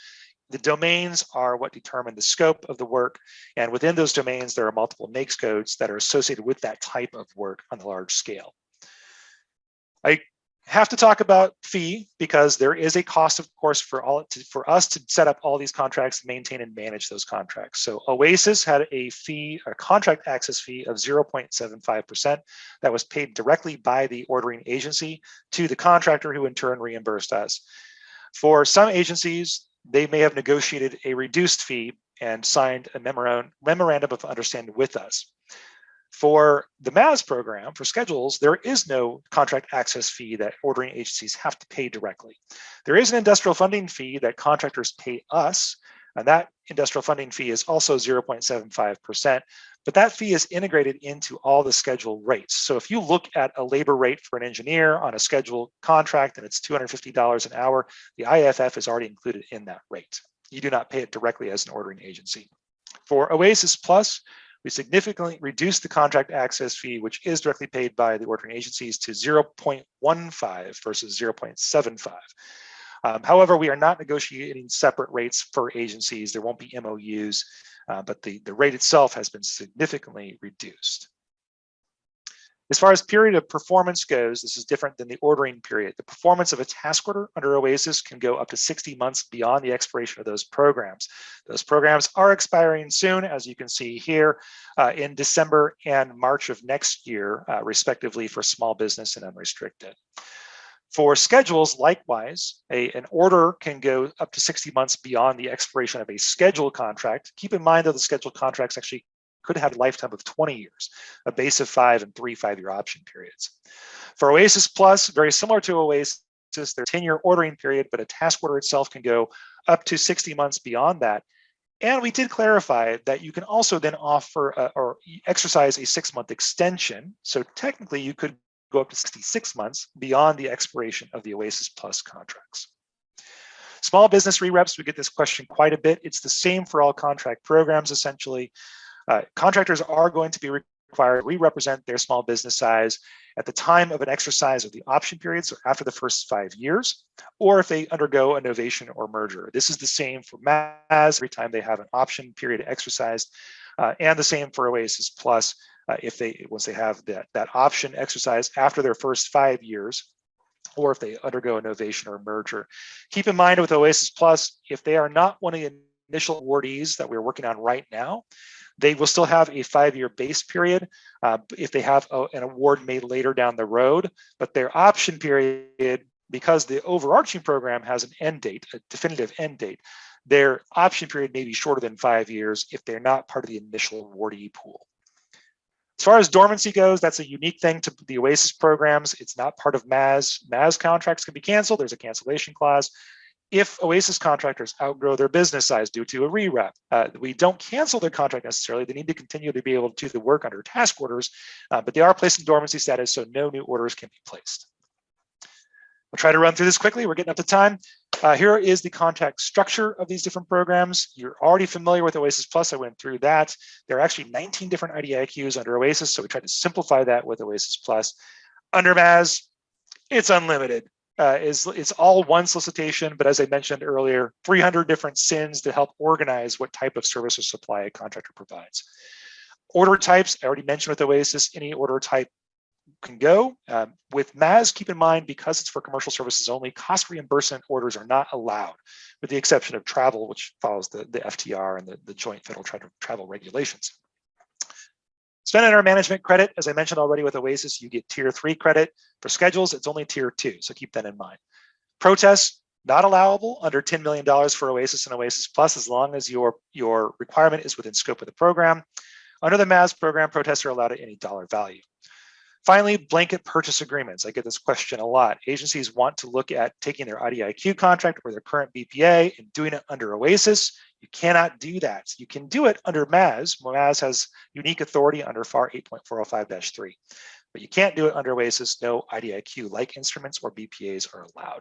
the domains are what determine the scope of the work. And within those domains, there are multiple NAICS codes that are associated with that type of work on the large scale. I have to talk about fee because there is a cost, of course, for us to set up all these contracts, maintain and manage those contracts. So OASIS had a fee, a contract access fee of 0.75% that was paid directly by the ordering agency to the contractor, who in turn reimbursed us. For some agencies, they may have negotiated a reduced fee and signed a memorandum of understanding with us. For the MAS program, for schedules, there is no contract access fee that ordering agencies have to pay directly. There is an industrial funding fee that contractors pay us, and that industrial funding fee is also 0.75%, but that fee is integrated into all the schedule rates. So if you look at a labor rate for an engineer on a scheduled contract and it's $250 an hour, the IFF is already included in that rate. You do not pay it directly as an ordering agency. For OASIS Plus, we significantly reduced the contract access fee, which is directly paid by the ordering agencies, to 0.15 versus 0.75. However, we are not negotiating separate rates for agencies. There won't be MOUs, but the rate itself has been significantly reduced. As far as period of performance goes, this is different than the ordering period. The performance of a task order under OASIS can go up to 60 months beyond the expiration of those programs. Those programs are expiring soon, as you can see here, in December and March of next year, respectively, for small business and unrestricted. For schedules, likewise, an order can go up to 60 months beyond the expiration of a scheduled contract. Keep in mind that the scheduled contracts actually could have a lifetime of 20 years, a base of 5 and 3 5-year option periods. For OASIS Plus, very similar to OASIS, their 10-year ordering period, but a task order itself can go up to 60 months beyond that. And we did clarify that you can also then offer or exercise a 6-month extension. So technically you could go up to 66 months beyond the expiration of the OASIS Plus contracts. Small business re-reps, we get this question quite a bit. It's the same for all contract programs, essentially. Contractors are going to be required to re-represent their small business size at the time of an exercise of the option periods, or after the first 5 years, or if they undergo a novation or merger. This is the same for MAS every time they have an option period exercised, and the same for OASIS Plus once they have that option exercise after their first 5 years, or if they undergo a novation or merger. Keep in mind with OASIS Plus, if they are not one of the initial awardees that we're working on right now, they will still have a 5-year base period if they have an award made later down the road, but their option period, because the overarching program has an end date, a definitive end date, their option period may be shorter than 5 years if they're not part of the initial awardee pool. As far as dormancy goes, that's a unique thing to the OASIS programs. It's not part of MAS. MAS contracts can be canceled. There's a cancellation clause. If OASIS contractors outgrow their business size due to a re-rep, we don't cancel their contract necessarily. They need to continue to be able to do the work under task orders, but they are placed in dormancy status, so no new orders can be placed. We'll try to run through this quickly. We're getting up to time. Here is the contract structure of these different programs. You're already familiar with OASIS Plus. I went through that. There are actually 19 different IDIQs under OASIS, so we tried to simplify that with OASIS Plus. Under MAS, it's unlimited. It's all one solicitation, but as I mentioned earlier, 300 different SINs to help organize what type of service or supply a contractor provides. Order types, I already mentioned with OASIS, any order type can go. With MAS, keep in mind, because it's for commercial services only, cost reimbursement orders are not allowed, with the exception of travel, which follows the FTR and the joint federal travel regulations. Spend under management credit, as I mentioned already with OASIS, you get tier 3 credit. For schedules, it's only tier 2, so keep that in mind. Protests, not allowable under $10 million for OASIS and OASIS Plus, as long as your requirement is within scope of the program. Under the MAS program, protests are allowed at any dollar value. Finally, blanket purchase agreements. I get this question a lot. Agencies want to look at taking their IDIQ contract or their current BPA and doing it under OASIS. You cannot do that. You can do it under MAS. MAS has unique authority under FAR 8.405-3, but you can't do it under OASIS. No IDIQ-like instruments or BPAs are allowed.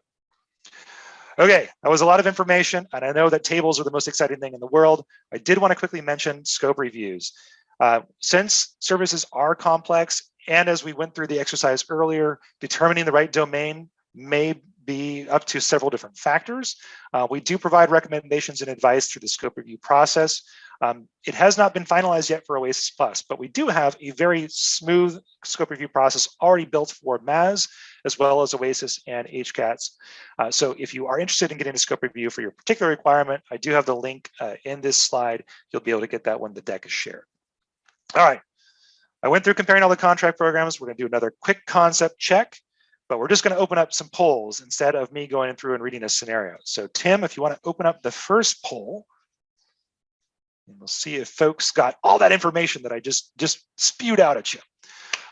Okay, that was a lot of information, and I know that tables are the most exciting thing in the world. I did want to quickly mention scope reviews. Since services are complex, and as we went through the exercise earlier, determining the right domain may be up to several different factors. We do provide recommendations and advice through the scope review process. It has not been finalized yet for OASIS Plus, but we do have a very smooth scope review process already built for MAS, as well as OASIS and HCATS. So if you are interested in getting a scope review for your particular requirement, I do have the link in this slide. You'll be able to get that when the deck is shared. All right. I went through comparing all the contract programs. We're going to do another quick concept check, but we're just going to open up some polls instead of me going through and reading a scenario. So Tim, if you want to open up the first poll, and we'll see if folks got all that information that I just spewed out at you.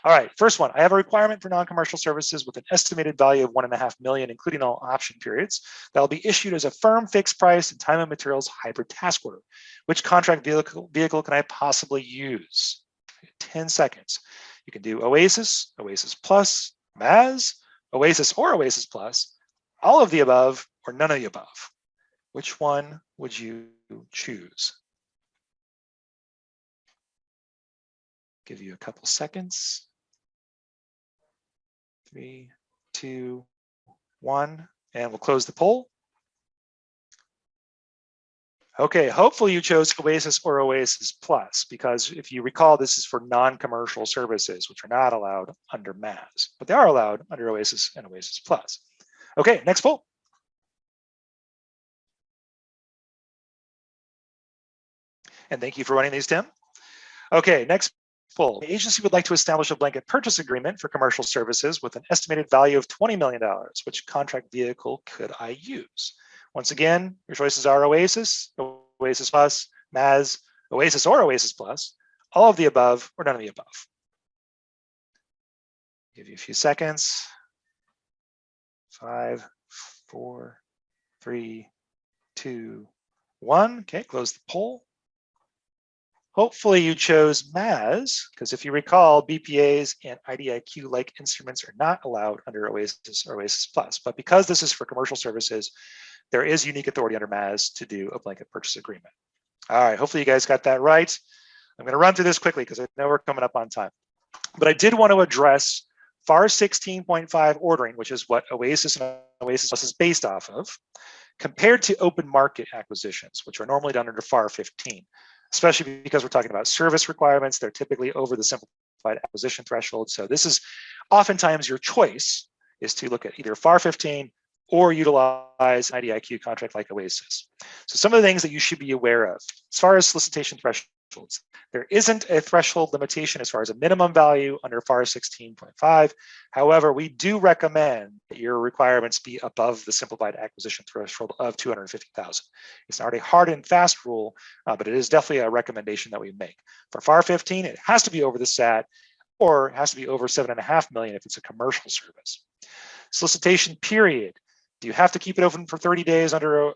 All right, first one, I have a requirement for non-commercial services with an estimated value of $1.5 million, including all option periods, that will be issued as a firm fixed price and time and materials hybrid task order. Which contract vehicle can I possibly use? 10 seconds. You can do OASIS, OASIS Plus, MAS, OASIS or OASIS Plus, all of the above, or none of the above. Which one would you choose? Give you a couple seconds. 3, 2, 1, and we'll close the poll. Okay, hopefully you chose OASIS or OASIS Plus, because if you recall, this is for non-commercial services, which are not allowed under MAS, but they are allowed under OASIS and OASIS Plus. Okay, next poll. And thank you for running these, Tim. Okay, next poll. The agency would like to establish a blanket purchase agreement for commercial services with an estimated value of $20 million. Which contract vehicle could I use? Once again, your choices are OASIS, OASIS Plus, MAS, OASIS or OASIS Plus, all of the above or none of the above. Give you a few seconds. 5, 4, 3, 2, 1. Okay, close the poll. Hopefully you chose MAS, because if you recall, BPAs and IDIQ-like instruments are not allowed under OASIS or OASIS Plus. But because this is for commercial services, there is unique authority under MAS to do a blanket purchase agreement. All right, hopefully you guys got that right. I'm going to run through this quickly because I know we're coming up on time. But I did want to address FAR 16.5 ordering, which is what OASIS and OASIS Plus is based off of, compared to open market acquisitions, which are normally done under FAR 15, especially because we're talking about service requirements. They're typically over the simplified acquisition threshold. So this is oftentimes your choice is to look at either FAR 15 or utilize an IDIQ contract like OASIS. So some of the things that you should be aware of, as far as solicitation thresholds thresholds. There isn't a threshold limitation as far as a minimum value under FAR 16.5. However, we do recommend that your requirements be above the simplified acquisition threshold of 250,000. It's not a hard and fast rule, but it is definitely a recommendation that we make. For FAR 15, it has to be over the SAT, or it has to be over 7.5 million if it's a commercial service. Solicitation period. Do you have to keep it open for 30 days under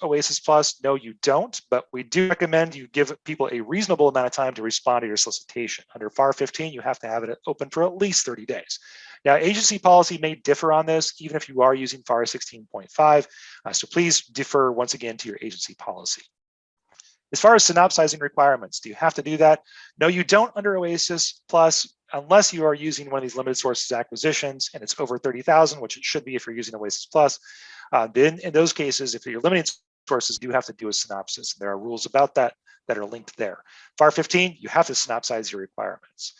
OASIS Plus? No, you don't, but we do recommend you give people a reasonable amount of time to respond to your solicitation. Under FAR 15, you have to have it open for at least 30 days. Now, agency policy may differ on this, even if you are using FAR 16.5, so please defer once again to your agency policy. As far as synopsizing requirements, do you have to do that? No, you don't under OASIS Plus, unless you are using one of these limited sources acquisitions and it's over 30,000, which it should be if you're using OASIS Plus. Then in those cases, if you're limited sources, you do have to do a synopsis. There are rules about that that are linked there. FAR 15, you have to synopsize your requirements.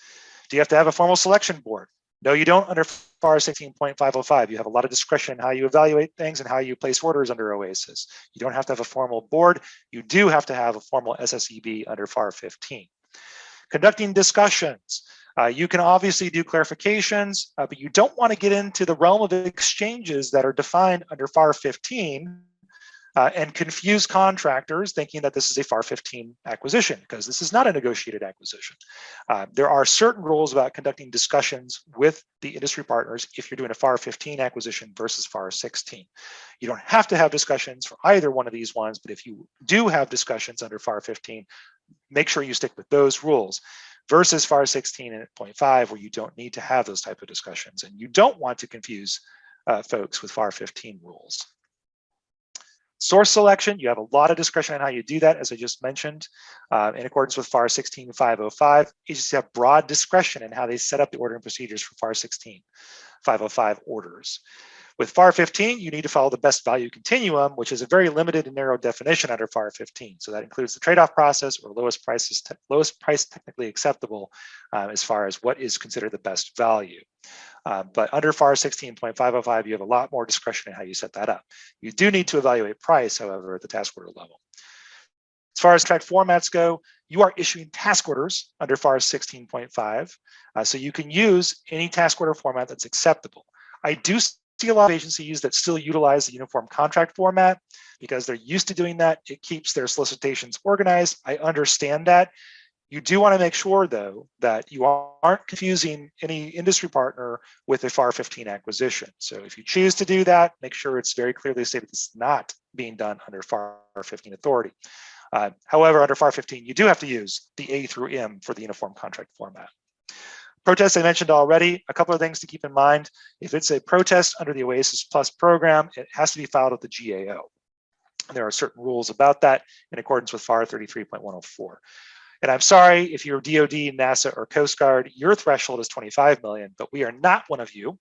Do you have to have a formal selection board? No, you don't under FAR 16.505. You have a lot of discretion in how you evaluate things and how you place orders under OASIS. You don't have to have a formal board. You do have to have a formal SSEB under FAR 15. Conducting discussions. You can obviously do clarifications, but you don't want to get into the realm of exchanges that are defined under FAR 15 and confuse contractors thinking that this is a FAR 15 acquisition, because this is not a negotiated acquisition. There are certain rules about conducting discussions with the industry partners if you're doing a FAR 15 acquisition versus FAR 16. You don't have to have discussions for either one of these ones, but if you do have discussions under FAR 15, make sure you stick with those rules versus FAR 16.5, where you don't need to have those type of discussions, and you don't want to confuse folks with FAR 15 rules. Source selection, you have a lot of discretion on how you do that, as I just mentioned. In accordance with FAR 16.505, agencies have broad discretion in how they set up the ordering procedures for FAR 16.505 orders. With FAR 15, you need to follow the best value continuum, which is a very limited and narrow definition under FAR 15. So that includes the trade-off process, or lowest price technically acceptable, as far as what is considered the best value. But under FAR 16.505, you have a lot more discretion in how you set that up. You do need to evaluate price, however, at the task order level. As far as contract formats go, you are issuing task orders under FAR 16.5, so you can use any task order format that's acceptable. I do see a lot of agencies that still utilize the uniform contract format because they're used to doing that. It keeps their solicitations organized. I understand that. You do want to make sure, though, that you aren't confusing any industry partner with a FAR 15 acquisition. So if you choose to do that, make sure it's very clearly stated it's not being done under FAR 15 authority. However, under FAR 15, you do have to use the A through M for the uniform contract format. Protests I mentioned already. A couple of things to keep in mind. If it's a protest under the OASIS Plus program, it has to be filed with the GAO. There are certain rules about that in accordance with FAR 33.104. And I'm sorry if you're DoD, NASA, or Coast Guard, your threshold is 25 million, but we are not one of you.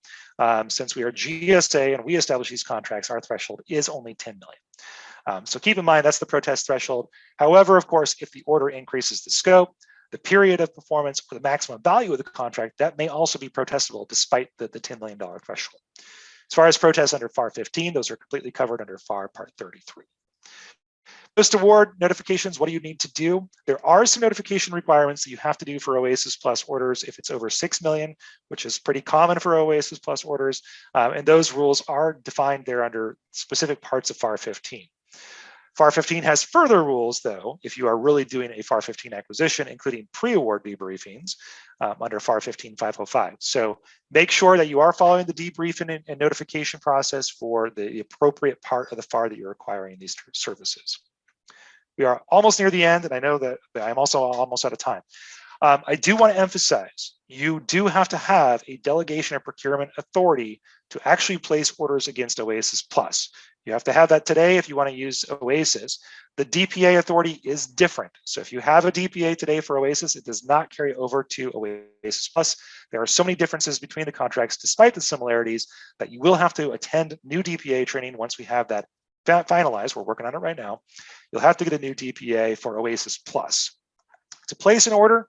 Since we are GSA and we establish these contracts, our threshold is only 10 million. So keep in mind, that's the protest threshold. However, of course, if the order increases the scope, the period of performance, or the maximum value of the contract, that may also be protestable despite the $10 million threshold. As far as protests under FAR 15, those are completely covered under FAR Part 33. Post-award notifications, what do you need to do? There are some notification requirements that you have to do for OASIS Plus orders if it's over 6 million, which is pretty common for OASIS Plus orders. And those rules are defined there under specific parts of FAR 15. FAR 15 has further rules, though, if you are really doing a FAR 15 acquisition, including pre-award debriefings under FAR 15.505. So make sure that you are following the debriefing and notification process for the appropriate part of the FAR that you're acquiring these services. We are almost near the end, and I know that I'm also almost out of time. I do want to emphasize, you do have to have a delegation of procurement authority to actually place orders against OASIS Plus. You have to have that today if you want to use OASIS. The DPA authority is different. So if you have a DPA today for OASIS, it does not carry over to OASIS Plus. There are so many differences between the contracts, despite the similarities, that you will have to attend new DPA training once we have that finalized. We're working on it right now. You'll have to get a new DPA for OASIS Plus. To place an order,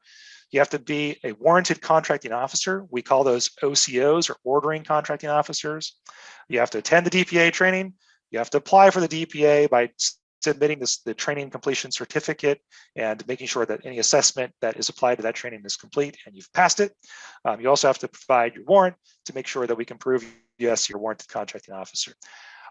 you have to be a warranted contracting officer. We call those OCOs, or ordering contracting officers. You have to attend the DPA training. You have to apply for the DPA by submitting the training completion certificate and making sure that any assessment that is applied to that training is complete and you've passed it. You also have to provide your warrant to make sure that we can prove yes, you're a warranted contracting officer.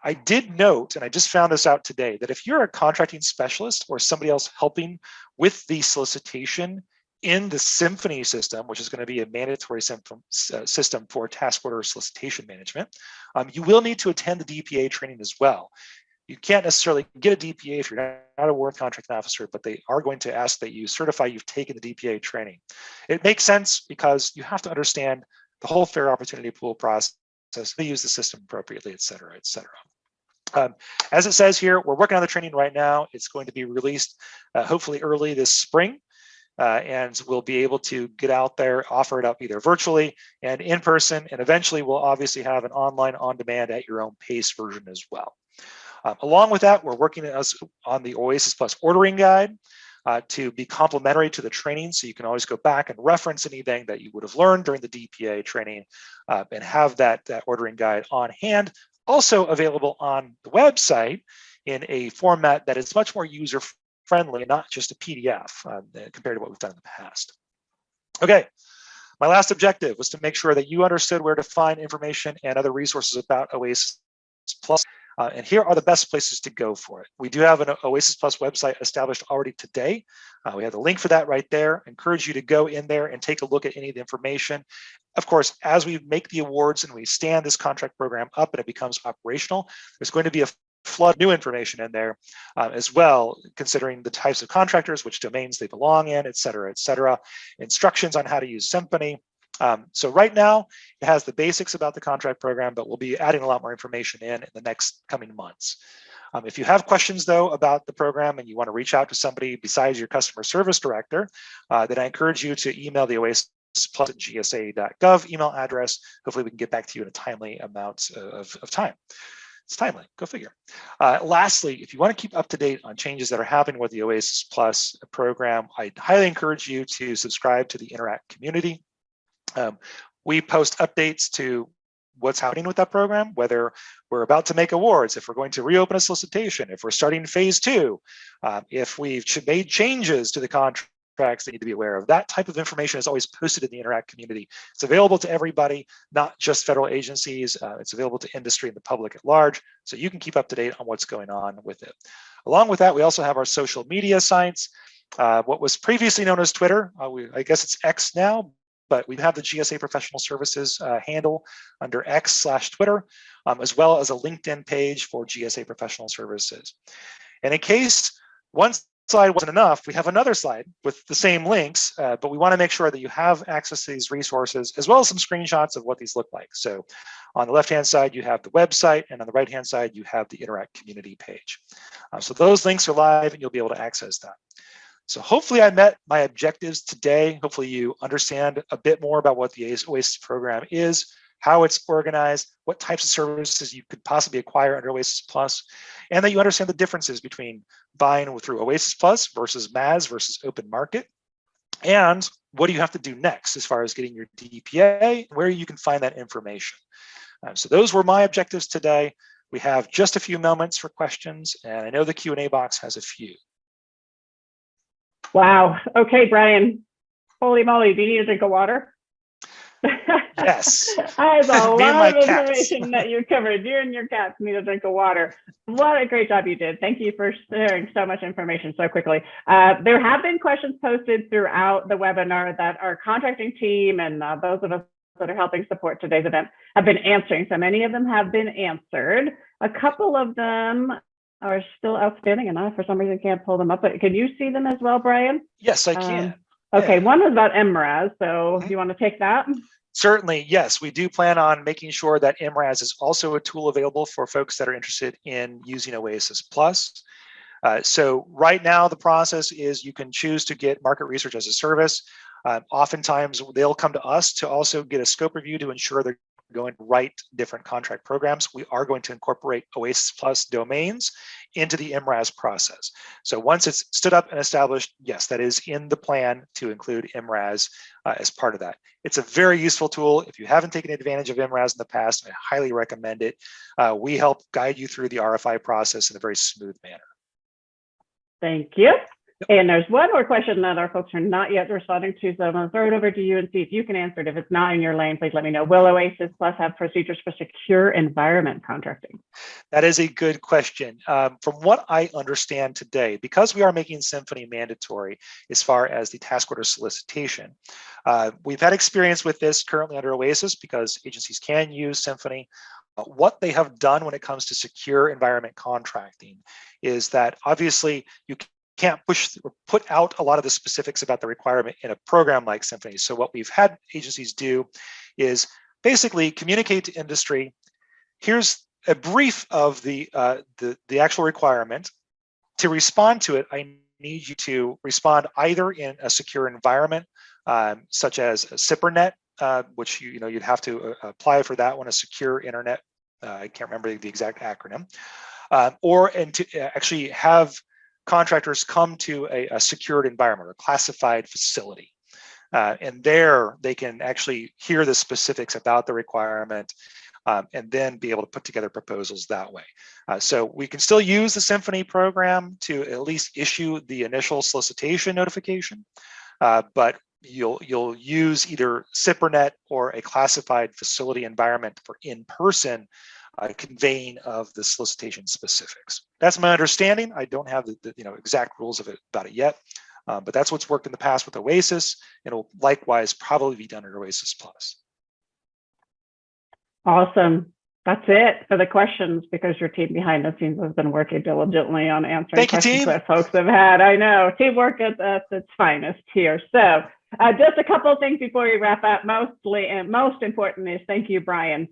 I did note, and I just found this out today, that if you're a contracting specialist or somebody else helping with the solicitation in the Symphony system, which is going to be a mandatory system for task order solicitation management, you will need to attend the DPA training as well. You can't necessarily get a DPA if you're not a warrant contracting officer, but they are going to ask that you certify you've taken the DPA training. It makes sense because you have to understand the whole fair opportunity pool process, to use the system appropriately, et cetera, et cetera. As it says here, we're working on the training right now. It's going to be released hopefully early this spring, and we'll be able to get out there, offer it up either virtually and in person, and eventually we'll obviously have an online on-demand at your own pace version as well. Along with that, we're working on the OASIS Plus ordering guide to be complementary to the training, so you can always go back and reference anything that you would have learned during the DPA training and have that ordering guide on hand. Also available on the website in a format that is much more user-friendly, not just a PDF compared to what we've done in the past. Okay, my last objective was to make sure that you understood where to find information and other resources about OASIS Plus. And here are the best places to go for it. We do have an OASIS Plus website established already today. We have the link for that right there. I encourage you to go in there and take a look at any of the information. Of course, as we make the awards and we stand this contract program up and it becomes operational, there's going to be a flood of new information in there as well, considering the types of contractors, which domains they belong in, et cetera, instructions on how to use Symphony. So right now, it has the basics about the contract program, but we'll be adding a lot more information in the next coming months. If you have questions, though, about the program and you want to reach out to somebody besides your customer service director, then I encourage you to email the OASIS Plus at gsa.gov email address. Hopefully, we can get back to you in a timely amount of time. It's timely, go figure. Lastly, if you want to keep up to date on changes that are happening with the OASIS Plus program, I highly encourage you to subscribe to the Interact community. We post updates to what's happening with that program, whether we're about to make awards, if we're going to reopen a solicitation, if we're starting phase 2, if we've made changes to the contracts they need to be aware of. That type of information is always posted in the Interact community. It's available to everybody, not just federal agencies. It's available to industry and the public at large, so you can keep up to date on what's going on with it. Along with that, we also have our social media sites. What was previously known as Twitter, I guess it's X now, but we have the GSA Professional Services handle under X/Twitter, as well as a LinkedIn page for GSA Professional Services. And in case one slide wasn't enough, we have another slide with the same links, but we want to make sure that you have access to these resources, as well as some screenshots of what these look like. So on the left-hand side, you have the website, and on the right-hand side, you have the Interact community page. So those links are live, and you'll be able to access that. So hopefully I met my objectives today. Hopefully you understand a bit more about what the OASIS program is, how it's organized, what types of services you could possibly acquire under OASIS Plus, and that you understand the differences between buying through OASIS Plus versus MAS versus open market. And what do you have to do next as far as getting your DPA, where you can find that information. So those were my objectives today. We have just a few moments for questions, and I know the Q&A box has a few. Wow. Okay, Brian. Holy moly, do you need a drink of water? Yes. That's a lot of cats. information that you covered. You and your cats need a drink of water. What a great job you did. Thank you for sharing so much information so quickly. There have been questions posted throughout the webinar that our contracting team and those of us that are helping support today's event have been answering. So many of them have been answered. A couple of them are still outstanding, and I, for some reason, can't pull them up. But can you see them as well, Brian? Yes, I can. Okay, Yeah. one was about MRAS. So do you want to take that? Certainly, yes. We do plan on making sure that MRAS is also a tool available for folks that are interested in using OASIS Plus. So right now, the process is you can choose to get market research as a service. Oftentimes, they'll come to us to also get a scope review to ensure they're going to write different contract programs. We are going to incorporate OASIS Plus domains into the MRAS process. So once it's stood up and established, yes, that is in the plan to include MRAS as part of that. It's a very useful tool. If you haven't taken advantage of MRAS in the past, I highly recommend it. We help guide you through the RFI process in a very smooth manner. Thank you. And there's one more question that our folks are not yet responding to, so I'm going to throw it over to you and see if you can answer it. If it's not in your lane, please let me know. Will OASIS Plus have procedures for secure environment contracting? That is a good question. From what I understand today, because we are making Symphony mandatory as far as the task order solicitation, we've had experience with this currently under OASIS because agencies can use Symphony. What they have done when it comes to secure environment contracting is that obviously you can't push or put out a lot of the specifics about the requirement in a program like Symphony. So what we've had agencies do is basically communicate to industry, here's a brief of the actual requirement. To respond to it, I need you to respond either in a secure environment, such as a SIPRNet, which you'd have to apply for that one, a secure internet. I can't remember the exact acronym, and to actually have contractors come to a secured environment or classified facility. And there they can actually hear the specifics about the requirement and then be able to put together proposals that way. So we can still use the Symphony program to at least issue the initial solicitation notification, but you'll use either SIPRNet or a classified facility environment for in-person conveying of the solicitation specifics. That's my understanding. I don't have the exact rules about it yet, but that's what's worked in the past with OASIS. It'll likewise probably be done at OASIS Plus. Awesome. That's it for the questions, because your team behind the scenes has been working diligently on answering questions that folks have had. I know, teamwork at its finest here. So just a couple of things before we wrap up. Mostly and most important is thank you, Brian.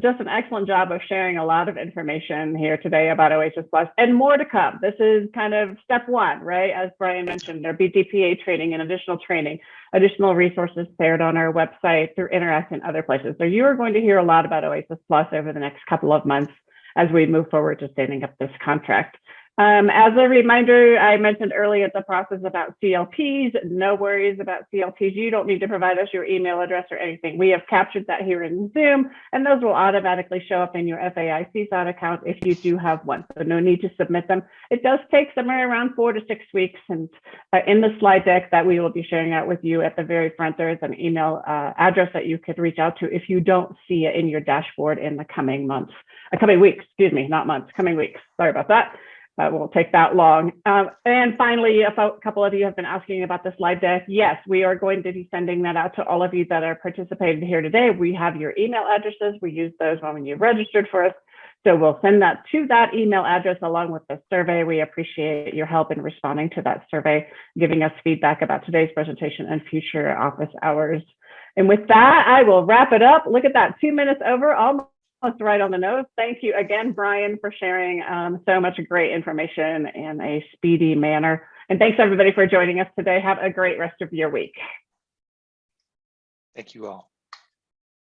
Just an excellent job of sharing a lot of information here today about OASIS Plus, and more to come. This is kind of step one, right? As Brian mentioned, there'll be DPA training and additional resources shared on our website through Interact and other places. So you are going to hear a lot about OASIS Plus over the next couple of months as we move forward to standing up this contract. As a reminder, I mentioned earlier the process about CLPs. No worries about CLPs. You don't need to provide us your email address or anything. We have captured that here in Zoom, and those will automatically show up in your FAI CSAT account if you do have one. So no need to submit them. It does take somewhere around 4 to 6 weeks. And in the slide deck that we will be sharing out with you at the very front, there is an email address that you could reach out to if you don't see it in your dashboard in the coming weeks, excuse me, not months, coming weeks. Sorry about that. Won't take that long. And finally, a couple of you have been asking about the slide deck. Yes, we are going to be sending that out to all of you that are participating here today. We have your email addresses. We use those when you registered for us. So we'll send that to that email address along with the survey. We appreciate your help in responding to that survey, giving us feedback about today's presentation and future office hours. And with that, I will wrap it up. Look at that, 2 minutes over, almost right on the nose. Thank you again, Brian, for sharing so much great information in a speedy manner. And thanks everybody for joining us today. Have a great rest of your week. Thank you all.